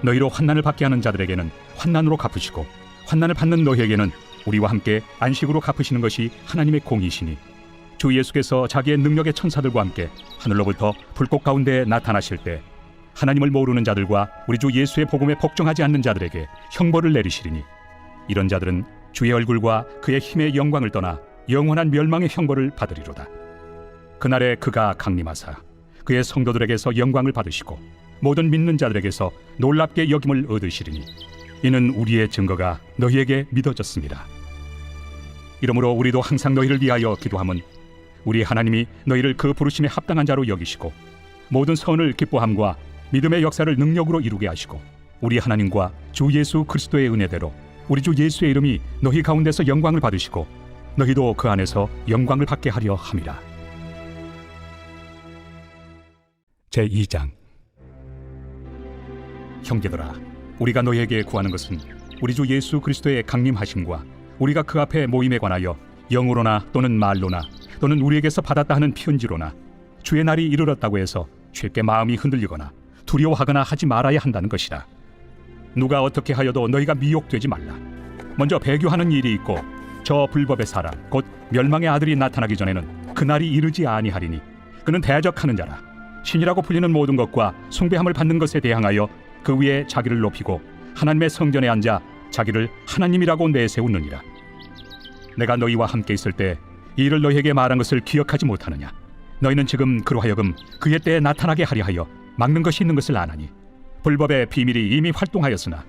너희로 환난을 받게 하는 자들에게는 환난으로 갚으시고 환난을 받는 너희에게는 우리와 함께 안식으로 갚으시는 것이 하나님의 공의시니 주 예수께서 자기의 능력의 천사들과 함께 하늘로부터 불꽃 가운데 나타나실 때 하나님을 모르는 자들과 우리 주 예수의 복음에 복종하지 않는 자들에게 형벌을 내리시리니 이런 자들은 주의 얼굴과 그의 힘의 영광을 떠나 영원한 멸망의 형벌을 받으리로다. 그날에 그가 강림하사 그의 성도들에게서 영광을 받으시고 모든 믿는 자들에게서 놀랍게 여김을 얻으시리니 이는 우리의 증거가 너희에게 믿어졌습니다. 이러므로 우리도 항상 너희를 위하여 기도함은 우리 하나님이 너희를 그 부르심에 합당한 자로 여기시고 모든 선을 기뻐함과 믿음의 역사를 능력으로 이루게 하시고 우리 하나님과 주 예수 그리스도의 은혜대로 우리 주 예수의 이름이 너희 가운데서 영광을 받으시고 너희도 그 안에서 영광을 받게 하려 함이라. 제2장. 형제들아, 우리가 너희에게 구하는 것은 우리 주 예수 그리스도의 강림하심과 우리가 그 앞에 모임에 관하여 영으로나 또는 말로나 또는 우리에게서 받았다 하는 편지로나 주의 날이 이르렀다고 해서 쉽게 마음이 흔들리거나 두려워하거나 하지 말아야 한다는 것이라. 누가 어떻게 하여도 너희가 미혹되지 말라. 먼저 배교하는 일이 있고 저 불법의 사람 곧 멸망의 아들이 나타나기 전에는 그 날이 이르지 아니하리니 그는 대적하는 자라. 신이라고 불리는 모든 것과 숭배함을 받는 것에 대항하여 그 위에 자기를 높이고 하나님의 성전에 앉아 자기를 하나님이라고 내세우느니라. 내가 너희와 함께 있을 때 이 일을 너희에게 말한 것을 기억하지 못하느냐? 너희는 지금 그로 하여금 그의 때에 나타나게 하려 하여 막는 것이 있는 것을 아나니 불법의 비밀이 이미 활동하였으나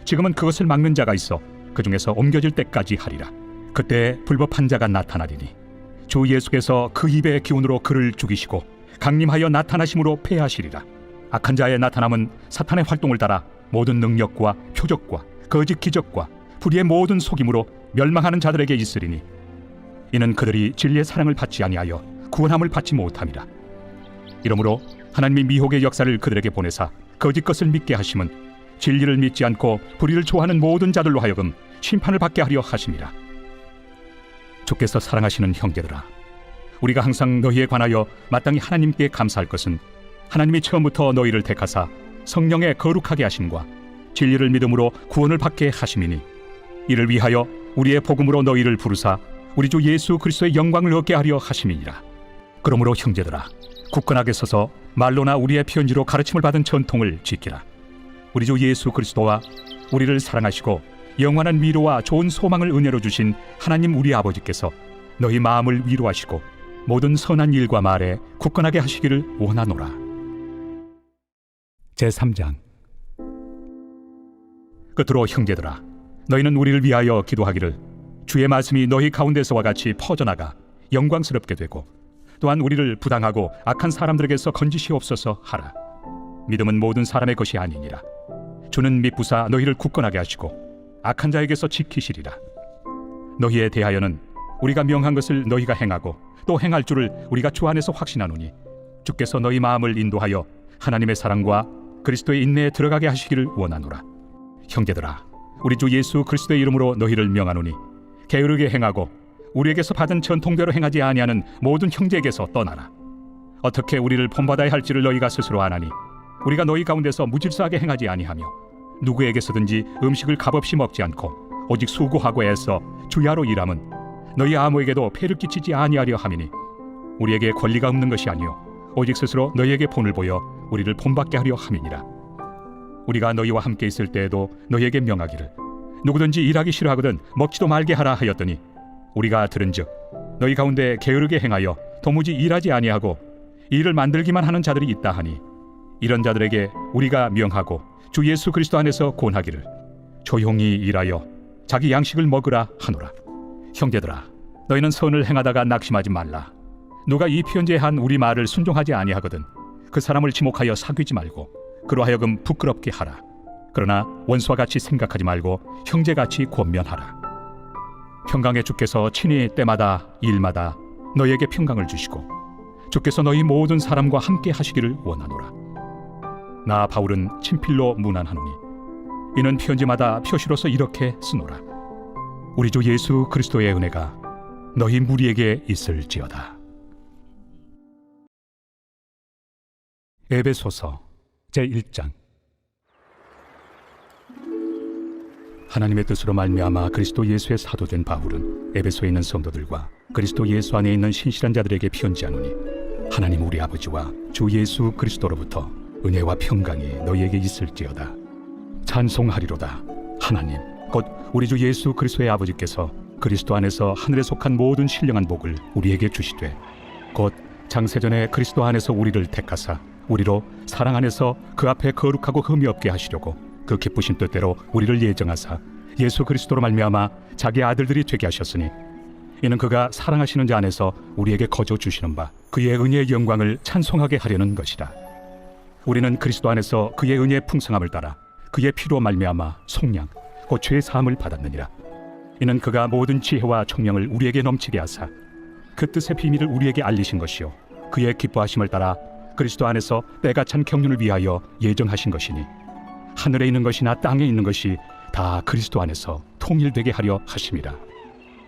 지금은 그것을 막는 자가 있어 그 중에서 옮겨질 때까지 하리라. 그때 불법한 자가 나타나리니 주 예수께서 그 입의 기운으로 그를 죽이시고 강림하여 나타나심으로 패하시리라. 악한 자의 나타남은 사탄의 활동을 따라 모든 능력과 표적과 거짓 기적과 불의의 모든 속임으로 멸망하는 자들에게 있으리니 이는 그들이 진리의 사랑을 받지 아니하여 구원함을 받지 못함이라. 이러므로 하나님이 미혹의 역사를 그들에게 보내사 거짓 것을 믿게 하심은 진리를 믿지 않고 불의를 좋아하는 모든 자들로 하여금 심판을 받게 하려 하심이라. 주께서 사랑하시는 형제들아, 우리가 항상 너희에 관하여 마땅히 하나님께 감사할 것은 하나님이 처음부터 너희를 택하사 성령에 거룩하게 하심과 진리를 믿음으로 구원을 받게 하심이니 이를 위하여 우리의 복음으로 너희를 부르사 우리 주 예수 그리스도의 영광을 얻게 하려 하심이니라. 그러므로 형제들아, 굳건하게 서서 말로나 우리의 편지로 가르침을 받은 전통을 지키라. 우리 주 예수 그리스도와 우리를 사랑하시고 영원한 위로와 좋은 소망을 은혜로 주신 하나님 우리 아버지께서 너희 마음을 위로하시고 모든 선한 일과 말에 굳건하게 하시기를 원하노라. 제3장. 끝으로 형제들아, 너희는 우리를 위하여 기도하기를 주의 말씀이 너희 가운데서와 같이 퍼져나가 영광스럽게 되고 또한 우리를 부당하고 악한 사람들에게서 건지시옵소서 하라. 믿음은 모든 사람의 것이 아니니라. 주는 믿부사 너희를 굳건하게 하시고 악한 자에게서 지키시리라. 너희에 대하여는 우리가 명한 것을 너희가 행하고 또 행할 줄을 우리가 주 안에서 확신하노니 주께서 너희 마음을 인도하여 하나님의 사랑과 그리스도의 인내에 들어가게 하시기를 원하노라. 형제들아, 우리 주 예수 그리스도의 이름으로 너희를 명하노니 게으르게 행하고 우리에게서 받은 전통대로 행하지 아니하는 모든 형제에게서 떠나라. 어떻게 우리를 본받아야 할지를 너희가 스스로 아나니 우리가 너희 가운데서 무질서하게 행하지 아니하며 누구에게서든지 음식을 값없이 먹지 않고 오직 수고하고 애써 주야로 일함은 너희 아무에게도 폐를 끼치지 아니하려 함이니 우리에게 권리가 없는 것이 아니요 오직 스스로 너희에게 본을 보여 우리를 본받게 하려 함이니라. 우리가 너희와 함께 있을 때에도 너희에게 명하기를 누구든지 일하기 싫어하거든 먹지도 말게 하라 하였더니 우리가 들은즉 너희 가운데 게으르게 행하여 도무지 일하지 아니하고 일을 만들기만 하는 자들이 있다 하니 이런 자들에게 우리가 명하고 주 예수 그리스도 안에서 권하기를 조용히 일하여 자기 양식을 먹으라 하노라. 형제들아, 너희는 선을 행하다가 낙심하지 말라. 누가 이 편지에 한 우리 말을 순종하지 아니하거든 그 사람을 지목하여 사귀지 말고 그로 하여금 부끄럽게 하라. 그러나 원수와 같이 생각하지 말고 형제같이 권면하라. 평강의 주께서 친히 때마다 일마다 너희에게 평강을 주시고 주께서 너희 모든 사람과 함께 하시기를 원하노라. 나 바울은 친필로 문안하노니 이는 편지마다 표시로서 이렇게 쓰노라. 우리 주 예수 그리스도의 은혜가 너희 무리에게 있을지어다. 에베소서 제1장. 하나님의 뜻으로 말미암아 그리스도 예수의 사도된 바울은 에베소에 있는 성도들과 그리스도 예수 안에 있는 신실한 자들에게 편지하노니 하나님 우리 아버지와 주 예수 그리스도로부터 은혜와 평강이 너희에게 있을지어다. 찬송하리로다. 하나님 곧 우리 주 예수 그리스도의 아버지께서 그리스도 안에서 하늘에 속한 모든 신령한 복을 우리에게 주시되 곧 장세전에 그리스도 안에서 우리를 택하사 우리로 사랑 안에서 그 앞에 거룩하고 흠이 없게 하시려고 그 기쁘신 뜻대로 우리를 예정하사 예수 그리스도로 말미암아 자기 아들들이 되게 하셨으니 이는 그가 사랑하시는 자 안에서 우리에게 거저 주시는 바 그의 은혜의 영광을 찬송하게 하려는 것이라. 우리는 그리스도 안에서 그의 은혜의 풍성함을 따라 그의 피로 말미암아 속량 곧 죄 사함을 받았느니라. 이는 그가 모든 지혜와 총명을 우리에게 넘치게 하사 그 뜻의 비밀을 우리에게 알리신 것이요 그의 기뻐하심을 따라 그리스도 안에서 때가 찬 경륜을 위하여 예정하신 것이니 하늘에 있는 것이나 땅에 있는 것이 다 그리스도 안에서 통일되게 하려 하심이라.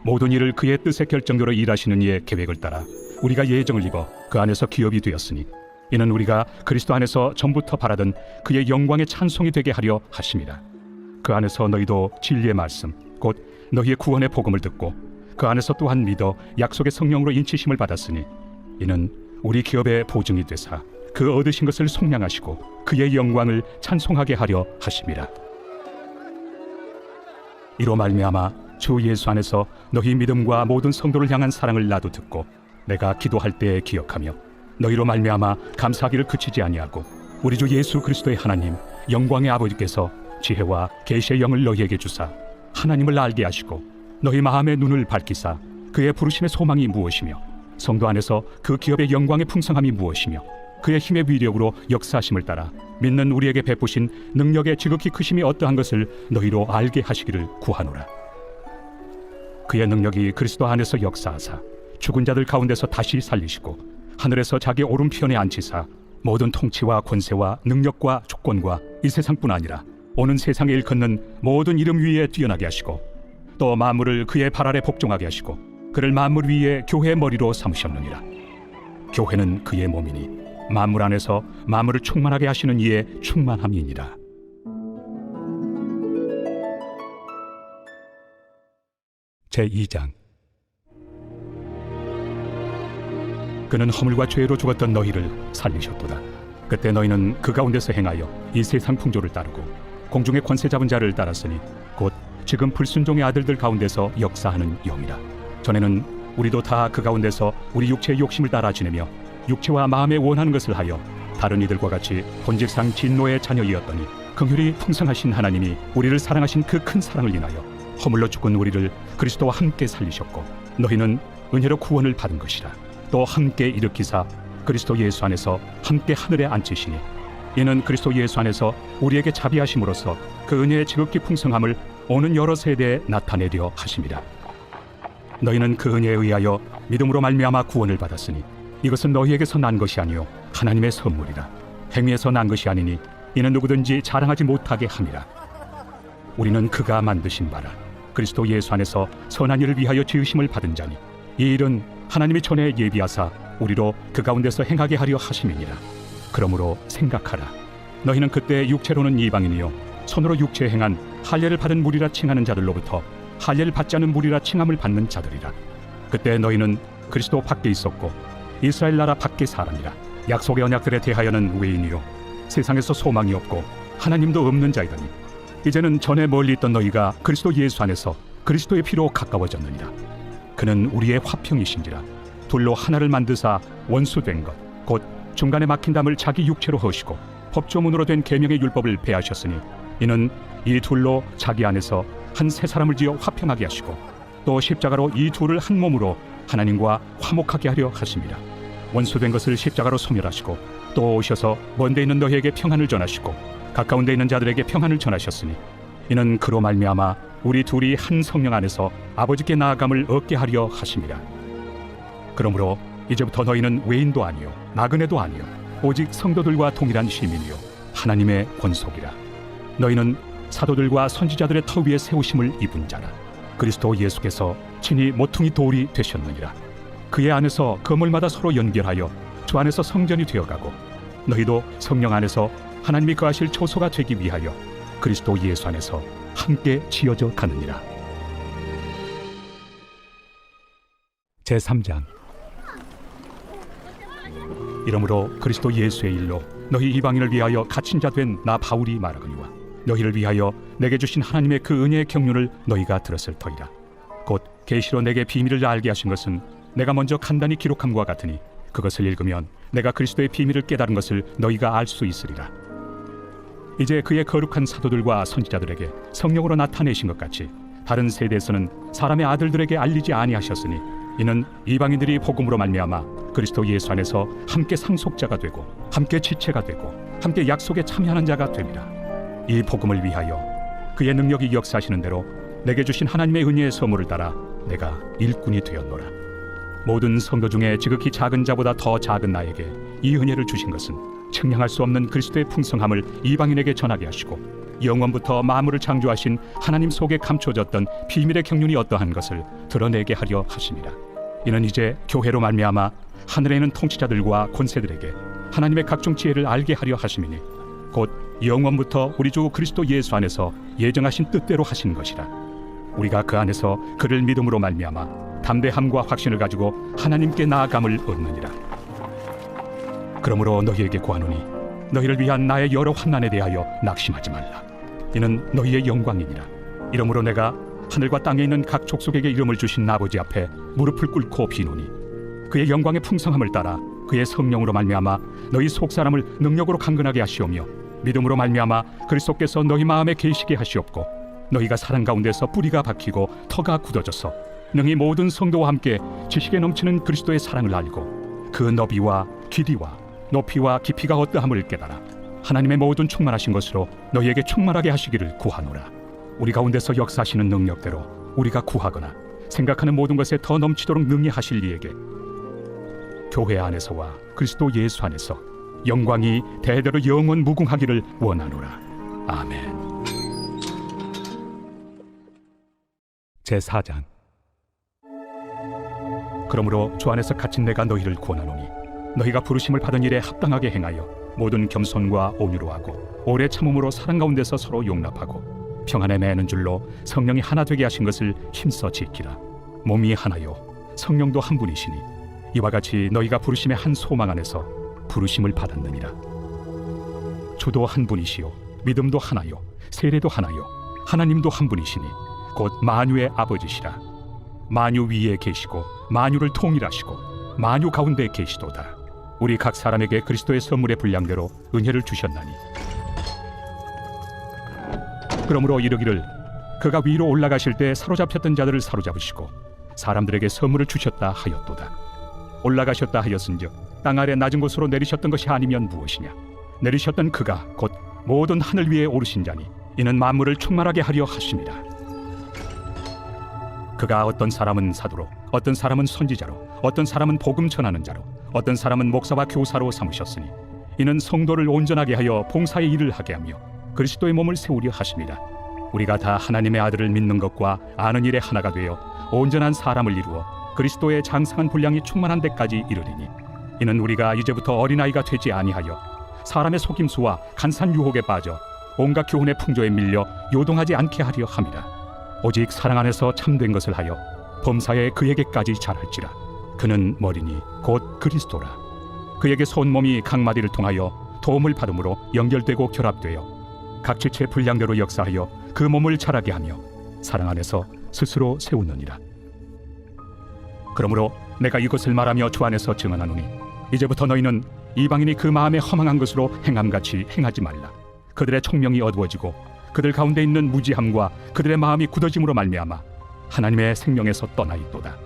모든 일을 그의 뜻의 결정대로 일하시는 이의 계획을 따라 우리가 예정을 입어 그 안에서 기업이 되었으니 이는 우리가 그리스도 안에서 전부터 바라던 그의 영광의 찬송이 되게 하려 하심이라. 그 안에서 너희도 진리의 말씀 곧 너희의 구원의 복음을 듣고 그 안에서 또한 믿어 약속의 성령으로 인치심을 받았으니 이는 우리 기업의 보증이 되사 그 얻으신 것을 속량하시고 그의 영광을 찬송하게 하려 하심이라. 이로 말미암아 주 예수 안에서 너희 믿음과 모든 성도를 향한 사랑을 나도 듣고 내가 기도할 때에 기억하며 너희로 말미암아 감사하기를 그치지 아니하고 우리 주 예수 그리스도의 하나님 영광의 아버지께서 지혜와 계시의 영을 너희에게 주사 하나님을 알게 하시고 너희 마음의 눈을 밝히사 그의 부르심의 소망이 무엇이며 성도 안에서 그 기업의 영광의 풍성함이 무엇이며 그의 힘의 위력으로 역사하심을 따라 믿는 우리에게 베푸신 능력의 지극히 크심이 어떠한 것을 너희로 알게 하시기를 구하노라. 그의 능력이 그리스도 안에서 역사하사 죽은 자들 가운데서 다시 살리시고 하늘에서 자기 오른편에 앉히사 모든 통치와 권세와 능력과 주권과 이 세상뿐 아니라 오는 세상에 일컫는 모든 이름 위에 뛰어나게 하시고 또 만물을 그의 발 아래 복종하게 하시고 그를 만물 위에 교회의 머리로 삼으셨느니라. 교회는 그의 몸이니 만물 안에서 만물을 충만하게 하시는 이의 충만함이니라. 제2장. 그는 허물과 죄로 죽었던 너희를 살리셨도다. 그때 너희는 그 가운데서 행하여 이 세상 풍조를 따르고 공중의 권세 잡은 자를 따랐으니 곧 지금 불순종의 아들들 가운데서 역사하는 영이라. 전에는 우리도 다 그 가운데서 우리 육체의 욕심을 따라 지내며 육체와 마음에 원하는 것을 하여 다른 이들과 같이 본질상 진노의 자녀이었더니 긍휼이 풍성하신 하나님이 우리를 사랑하신 그 큰 사랑을 인하여 허물로 죽은 우리를 그리스도와 함께 살리셨고 너희는 은혜로 구원을 받은 것이라. 또 함께 일으키사 그리스도 예수 안에서 함께 하늘에 앉히시니 이는 그리스도 예수 안에서 우리에게 자비하심으로써 그 은혜의 지극히 풍성함을 오는 여러 세대에 나타내려 하심이라. 너희는 그 은혜에 의하여 믿음으로 말미암아 구원을 받았으니 이것은 너희에게서 난 것이 아니요 하나님의 선물이라. 행위에서 난 것이 아니니 이는 누구든지 자랑하지 못하게 함이라. 우리는 그가 만드신 바라 그리스도 예수 안에서 선한 일을 위하여 지으심을 받은 자니 이 일은 하나님이 전에 예비하사 우리로 그 가운데서 행하게 하려 하심이니라. 그러므로 생각하라. 너희는 그때 육체로는 이방인이요 손으로 육체에 행한 할례를 받은 무리라 칭하는 자들로부터 할례를 받지 않은 무리라 칭함을 받는 자들이라. 그때 너희는 그리스도 밖에 있었고 이스라엘 나라 밖의 사람이라. 약속의 언약들에 대하여는 외인이요 세상에서 소망이 없고 하나님도 없는 자이더니 이제는 전에 멀리 있던 너희가 그리스도 예수 안에서 그리스도의 피로 가까워졌느니라. 그는 우리의 화평이신지라. 둘로 하나를 만드사 원수된 것 곧 중간에 막힌 담을 자기 육체로 허시고 법조문으로 된 계명의 율법을 폐하셨으니 이는 이 둘로 자기 안에서 한 새 사람을 지어 화평하게 하시고 또 십자가로 이 둘을 한 몸으로 하나님과 화목하게 하려 하심이라. 원수된 것을 십자가로 소멸하시고 또 오셔서 먼데 있는 너희에게 평안을 전하시고 가까운 데 있는 자들에게 평안을 전하셨으니 이는 그로 말미암아 우리 둘이 한 성령 안에서 아버지께 나아감을 얻게 하려 하심이라. 그러므로 이제부터 너희는 외인도 아니요 나그네도 아니요 오직 성도들과 동일한 시민이요 하나님의 권속이라. 너희는 사도들과 선지자들의 터 위에 세우심을 입은 자라. 그리스도 예수께서 친히 모퉁이 돌이 되셨느니라. 그의 안에서 건물마다 서로 연결하여 주 안에서 성전이 되어가고 너희도 성령 안에서 하나님이 거하실 초소가 되기 위하여 그리스도 예수 안에서 함께 지어져 가느니라. 제3장. 이러므로 그리스도 예수의 일로 너희 이방인을 위하여 갇힌 자 된 나 바울이 말하거니와 너희를 위하여 내게 주신 하나님의 그 은혜의 경륜을 너희가 들었을 터이라. 곧 계시로 내게 비밀을 알게 하신 것은 내가 먼저 간단히 기록함과 같으니 그것을 읽으면 내가 그리스도의 비밀을 깨달은 것을 너희가 알 수 있으리라. 이제 그의 거룩한 사도들과 선지자들에게 성령으로 나타내신 것 같이 다른 세대에서는 사람의 아들들에게 알리지 아니하셨으니 이는 이방인들이 복음으로 말미암아 그리스도 예수 안에서 함께 상속자가 되고 함께 지체가 되고 함께 약속에 참여하는 자가 됨이라. 이 복음을 위하여 그의 능력이 역사하시는 대로 내게 주신 하나님의 은혜의 선물을 따라 내가 일꾼이 되었노라. 모든 성도 중에 지극히 작은 자보다 더 작은 나에게 이 은혜를 주신 것은 측량할 수 없는 그리스도의 풍성함을 이방인에게 전하게 하시고 영원부터 만물을 창조하신 하나님 속에 감춰졌던 비밀의 경륜이 어떠한 것을 드러내게 하려 하심이라. 이는 이제 교회로 말미암아 하늘에 있는 통치자들과 권세들에게 하나님의 각종 지혜를 알게 하려 하심이니 곧 영원부터 우리 주 그리스도 예수 안에서 예정하신 뜻대로 하신 것이라. 우리가 그 안에서 그를 믿음으로 말미암아 담대함과 확신을 가지고 하나님께 나아감을 얻느니라. 그러므로 너희에게 구하노니 너희를 위한 나의 여러 환난에 대하여 낙심하지 말라. 이는 너희의 영광이니라. 이러므로 내가 하늘과 땅에 있는 각 족속에게 이름을 주신 아버지 앞에 무릎을 꿇고 비노니 그의 영광의 풍성함을 따라 그의 성령으로 말미암아 너희 속사람을 능력으로 강건하게 하시오며 믿음으로 말미암아 그리스도께서 너희 마음에 계시게 하시옵고 너희가 사랑 가운데서 뿌리가 박히고 터가 굳어져서 능히 모든 성도와 함께 지식에 넘치는 그리스도의 사랑을 알고 그 너비와 길이와 높이와 깊이가 어떠함을 깨달아 하나님의 모든 충만하신 것으로 너희에게 충만하게 하시기를 구하노라. 우리 가운데서 역사하시는 능력대로 우리가 구하거나 생각하는 모든 것에 더 넘치도록 능히 하실 이에게 교회 안에서와 그리스도 예수 안에서 영광이 대대로 영원 무궁하기를 원하노라. 아멘. 제4장. 그러므로 주 안에서 갇힌 내가 너희를 권하노니 너희가 부르심을 받은 일에 합당하게 행하여 모든 겸손과 온유로 하고 오래 참음으로 사랑 가운데서 서로 용납하고 평안에 매는 줄로 성령이 하나 되게 하신 것을 힘써 지키라. 몸이 하나요 성령도 한 분이시니 이와 같이 너희가 부르심의 한 소망 안에서 부르심을 받았느니라. 주도 한 분이시요 믿음도 하나요 세례도 하나요 하나님도 한 분이시니 곧 만유의 아버지시라. 만유 위에 계시고 만유를 통일하시고 만유 가운데 계시도다. 우리 각 사람에게 그리스도의 선물의 분량대로 은혜를 주셨나니 그러므로 이르기를 그가 위로 올라가실 때 사로잡혔던 자들을 사로잡으시고 사람들에게 선물을 주셨다 하였도다. 올라가셨다 하였은즉 땅 아래 낮은 곳으로 내리셨던 것이 아니면 무엇이냐. 내리셨던 그가 곧 모든 하늘 위에 오르신 자니 이는 만물을 충만하게 하려 하심이라. 그가 어떤 사람은 사도로 어떤 사람은 선지자로 어떤 사람은 복음 전하는 자로 어떤 사람은 목사와 교사로 삼으셨으니 이는 성도를 온전하게 하여 봉사의 일을 하게 하며 그리스도의 몸을 세우려 하심이라. 우리가 다 하나님의 아들을 믿는 것과 아는 일에 하나가 되어 온전한 사람을 이루어 그리스도의 장성한 분량이 충만한 데까지 이르리니 이는 우리가 이제부터 어린아이가 되지 아니하여 사람의 속임수와 간산 유혹에 빠져 온갖 교훈의 풍조에 밀려 요동하지 않게 하려 함이라. 오직 사랑 안에서 참된 것을 하여 범사에 그에게까지 자랄지라. 그는 머리니 곧 그리스도라. 그에게서 온 몸이 각 마디를 통하여 도움을 받음으로 연결되고 결합되어 각 지체 분량대로 역사하여 그 몸을 자라게 하며 사랑 안에서 스스로 세우느니라. 그러므로 내가 이것을 말하며 주 안에서 증언하노니 이제부터 너희는 이방인이 그 마음에 허망한 것으로 행함같이 행하지 말라. 그들의 총명이 어두워지고 그들 가운데 있는 무지함과 그들의 마음이 굳어짐으로 말미암아 하나님의 생명에서 떠나 있도다.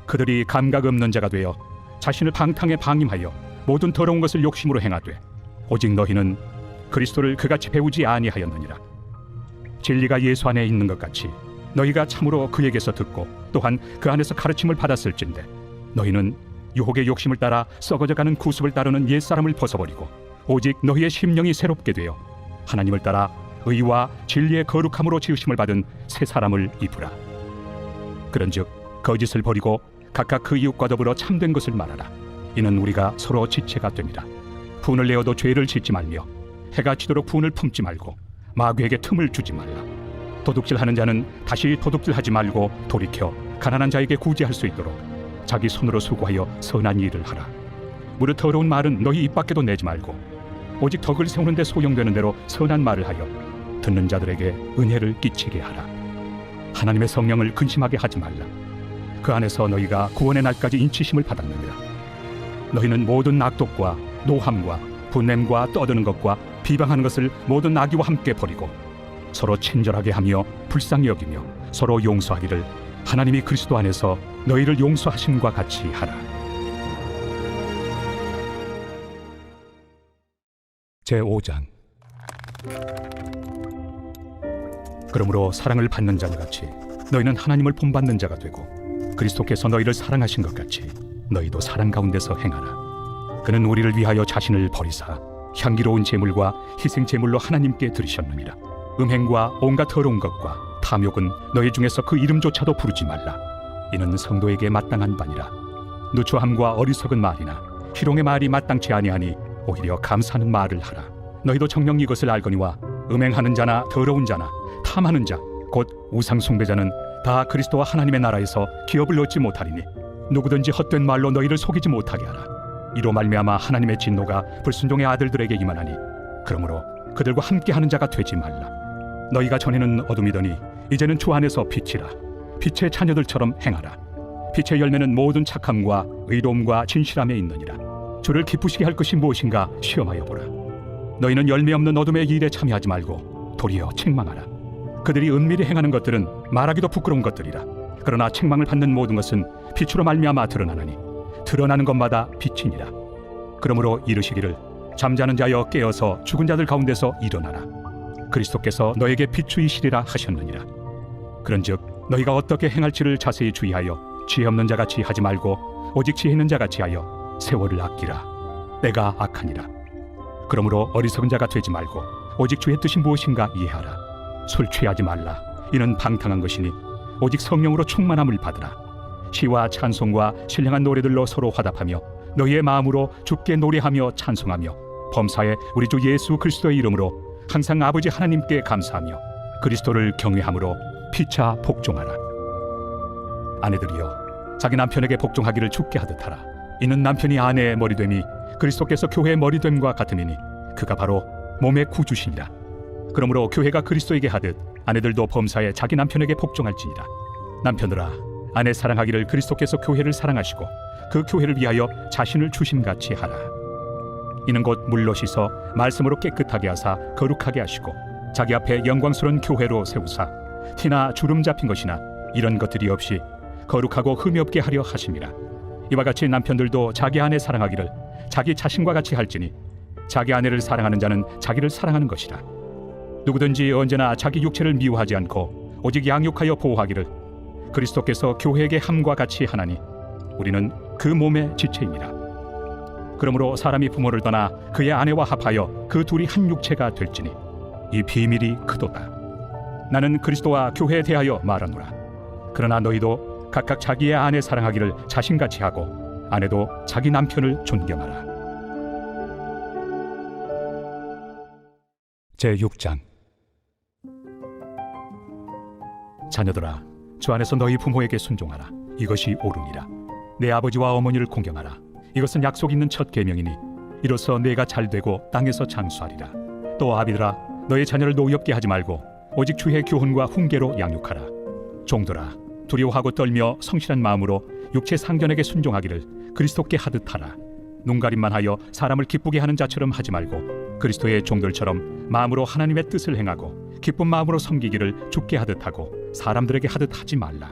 그들이 감각 없는 자가 되어 자신을 방탕에 방임하여 모든 더러운 것을 욕심으로 행하되 오직 너희는 그리스도를 그같이 배우지 아니하였느니라. 진리가 예수 안에 있는 것 같이 너희가 참으로 그에게서 듣고 또한 그 안에서 가르침을 받았을진데 너희는 유혹의 욕심을 따라 썩어져가는 구습을 따르는 옛사람을 벗어버리고 오직 너희의 심령이 새롭게 되어 하나님을 따라 의와 진리의 거룩함으로 지으심을 받은 새 사람을 입으라. 그런즉 거짓을 버리고 각각 그 이웃과 더불어 참된 것을 말하라. 이는 우리가 서로 지체가 됨이라. 분을 내어도 죄를 짓지 말며 해가 지도록 분을 품지 말고 마귀에게 틈을 주지 말라. 도둑질하는 자는 다시 도둑질하지 말고 돌이켜 가난한 자에게 구제할 수 있도록 자기 손으로 수고하여 선한 일을 하라. 무릇 더러운 말은 너희 입 밖에도 내지 말고 오직 덕을 세우는 데 소용되는 대로 선한 말을 하여 듣는 자들에게 은혜를 끼치게 하라. 하나님의 성령을 근심하게 하지 말라. 그 안에서 너희가 구원의 날까지 인치심을 받았느니라. 너희는 모든 낙독과 노함과 분냄과 떠드는 것과 비방하는 것을 모든 악의와 함께 버리고 서로 친절하게 하며 불쌍히 여기며 서로 용서하기를 하나님이 그리스도 안에서 너희를 용서하심과 같이 하라. 제5장. 그러므로 사랑을 받는 자들 같이 너희는 하나님을 본받는 자가 되고 그리스도께서 너희를 사랑하신 것 같이 너희도 사랑 가운데서 행하라. 그는 우리를 위하여 자신을 버리사 향기로운 제물과 희생 제물로 하나님께 드리셨느니라. 음행과 온갖 더러운 것과 탐욕은 너희 중에서 그 이름조차도 부르지 말라. 이는 성도에게 마땅한 바니라. 누추함과 어리석은 말이나 희롱의 말이 마땅치 아니하니 오히려 감사하는 말을 하라. 너희도 정녕 이것을 알거니와 음행하는 자나 더러운 자나 탐하는 자 곧 우상 숭배자는 다 그리스도와 하나님의 나라에서 기업을 얻지 못하리니 누구든지 헛된 말로 너희를 속이지 못하게 하라. 이로 말미암아 하나님의 진노가 불순종의 아들들에게 임하나니 그러므로 그들과 함께하는 자가 되지 말라. 너희가 전에는 어둠이더니 이제는 주 안에서 빛이라. 빛의 자녀들처럼 행하라. 빛의 열매는 모든 착함과 의로움과 진실함에 있느니라. 주를 기쁘시게 할 것이 무엇인가 시험하여 보라. 너희는 열매 없는 어둠의 일에 참여하지 말고 도리어 책망하라. 그들이 은밀히 행하는 것들은 말하기도 부끄러운 것들이라. 그러나 책망을 받는 모든 것은 빛으로 말미암아 드러나나니 드러나는 것마다 빛이니라. 그러므로 이르시기를 잠자는 자여 깨어서 죽은 자들 가운데서 일어나라. 그리스도께서 너에게 비추이시리라 하셨느니라. 그런즉 너희가 어떻게 행할지를 자세히 주의하여 지혜 없는 자같이 하지 말고 오직 지혜 있는 자같이 하여 세월을 아끼라. 때가 악하니라. 그러므로 어리석은 자가 되지 말고 오직 주의 뜻이 무엇인가 이해하라. 술 취하지 말라. 이는 방탕한 것이니 오직 성령으로 충만함을 받으라. 시와 찬송과 신령한 노래들로 서로 화답하며 너희의 마음으로 주께 노래하며 찬송하며 범사에 우리 주 예수 그리스도의 이름으로 항상 아버지 하나님께 감사하며 그리스도를 경외함으로 피차 복종하라. 아내들이여 자기 남편에게 복종하기를 주께 하듯 하라. 이는 남편이 아내의 머리됨이 그리스도께서 교회의 머리됨과 같음이니 그가 바로 몸의 구주시니라. 그러므로 교회가 그리스도에게 하듯 아내들도 범사에 자기 남편에게 복종할지니라. 남편들아 아내 사랑하기를 그리스도께서 교회를 사랑하시고 그 교회를 위하여 자신을 주심같이 하라. 이는 곧 물로 씻어 말씀으로 깨끗하게 하사 거룩하게 하시고 자기 앞에 영광스러운 교회로 세우사 티나 주름 잡힌 것이나 이런 것들이 없이 거룩하고 흠이 없게 하려 하심이라. 이와 같이 남편들도 자기 아내 사랑하기를 자기 자신과 같이 할지니 자기 아내를 사랑하는 자는 자기를 사랑하는 것이라. 누구든지 언제나 자기 육체를 미워하지 않고 오직 양육하여 보호하기를 그리스도께서 교회에게 함과 같이 하나니 우리는 그 몸의 지체입니다. 그러므로 사람이 부모를 떠나 그의 아내와 합하여 그 둘이 한 육체가 될지니 이 비밀이 크도다. 나는 그리스도와 교회에 대하여 말하노라. 그러나 너희도 각각 자기의 아내 사랑하기를 자신같이 하고 아내도 자기 남편을 존경하라. 제6장. 자녀들아 주 안에서 너희 부모에게 순종하라. 이것이 옳으니라. 내 아버지와 어머니를 공경하라. 이것은 약속 있는 첫 계명이니 이로써 내가 잘되고 땅에서 장수하리라. 또 아비들아 너희 자녀를 노엽게 하지 말고 오직 주의 교훈과 훈계로 양육하라. 종들아 두려워하고 떨며 성실한 마음으로 육체 상견에게 순종하기를 그리스도께 하듯 하라. 눈가림만 하여 사람을 기쁘게 하는 자처럼 하지 말고 그리스도의 종들처럼 마음으로 하나님의 뜻을 행하고 기쁜 마음으로 섬기기를 주께 하듯 하고 사람들에게 하듯 하지 말라.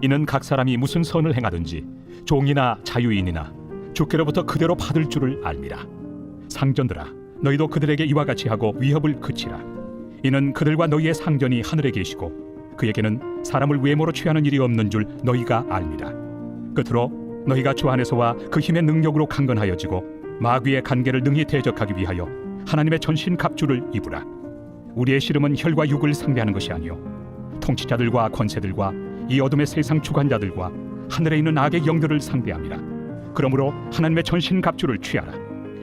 이는 각 사람이 무슨 선을 행하든지 종이나 자유인이나 주께로부터 그대로 받을 줄을 알미라. 상전들아 너희도 그들에게 이와 같이 하고 위협을 그치라. 이는 그들과 너희의 상전이 하늘에 계시고 그에게는 사람을 외모로 취하는 일이 없는 줄 너희가 알미라. 끝으로 너희가 주 안에서와 그 힘의 능력으로 강건하여지고 마귀의 간계를 능히 대적하기 위하여 하나님의 전신 갑주를 입으라. 우리의 씨름은 혈과 육을 상대하는 것이 아니요 통치자들과 권세들과 이 어둠의 세상 주관자들과 하늘에 있는 악의 영들을 상대함이라. 그러므로 하나님의 전신 갑주를 취하라.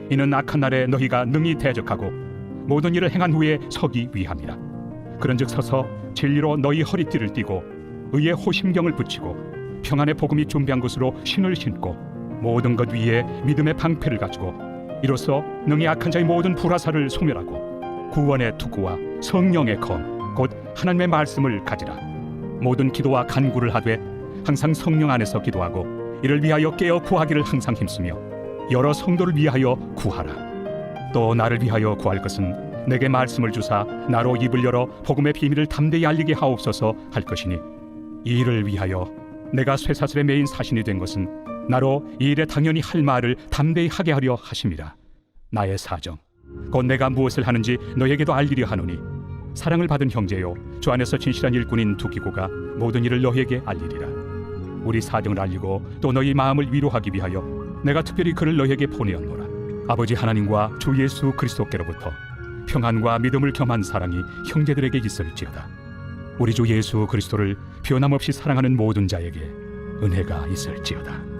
이는 악한 날에 너희가 능히 대적하고 모든 일을 행한 후에 서기 위함이라. 그런즉 서서 진리로 너희 허리띠를 띠고 의의 호심경을 붙이고 평안의 복음이 준비한 것으로 신을 신고 모든 것 위에 믿음의 방패를 가지고 이로써 능히 악한 자의 모든 불화살을 소멸하고 구원의 투구와 성령의 검 곧 하나님의 말씀을 가지라. 모든 기도와 간구를 하되 항상 성령 안에서 기도하고 이를 위하여 깨어 구하기를 항상 힘쓰며 여러 성도를 위하여 구하라. 또 나를 위하여 구할 것은 내게 말씀을 주사 나로 입을 열어 복음의 비밀을 담대히 알리게 하옵소서 할 것이니 이 일을 위하여 내가 쇠사슬에 매인 사신이 된 것은 나로 이 일에 당연히 할 말을 담대히 하게 하려 하심이라. 나의 사정 곧 내가 무엇을 하는지 너에게도 알리려 하노니 사랑을 받은 형제요 주 안에서 진실한 일꾼인 두기고가 모든 일을 너에게 알리리라. 우리 사정을 알리고 또 너희 마음을 위로하기 위하여 내가 특별히 그를 너에게 보내었노라. 아버지 하나님과 주 예수 그리스도께로부터 평안과 믿음을 겸한 사랑이 형제들에게 있을지어다. 우리 주 예수 그리스도를 변함없이 사랑하는 모든 자에게 은혜가 있을지어다.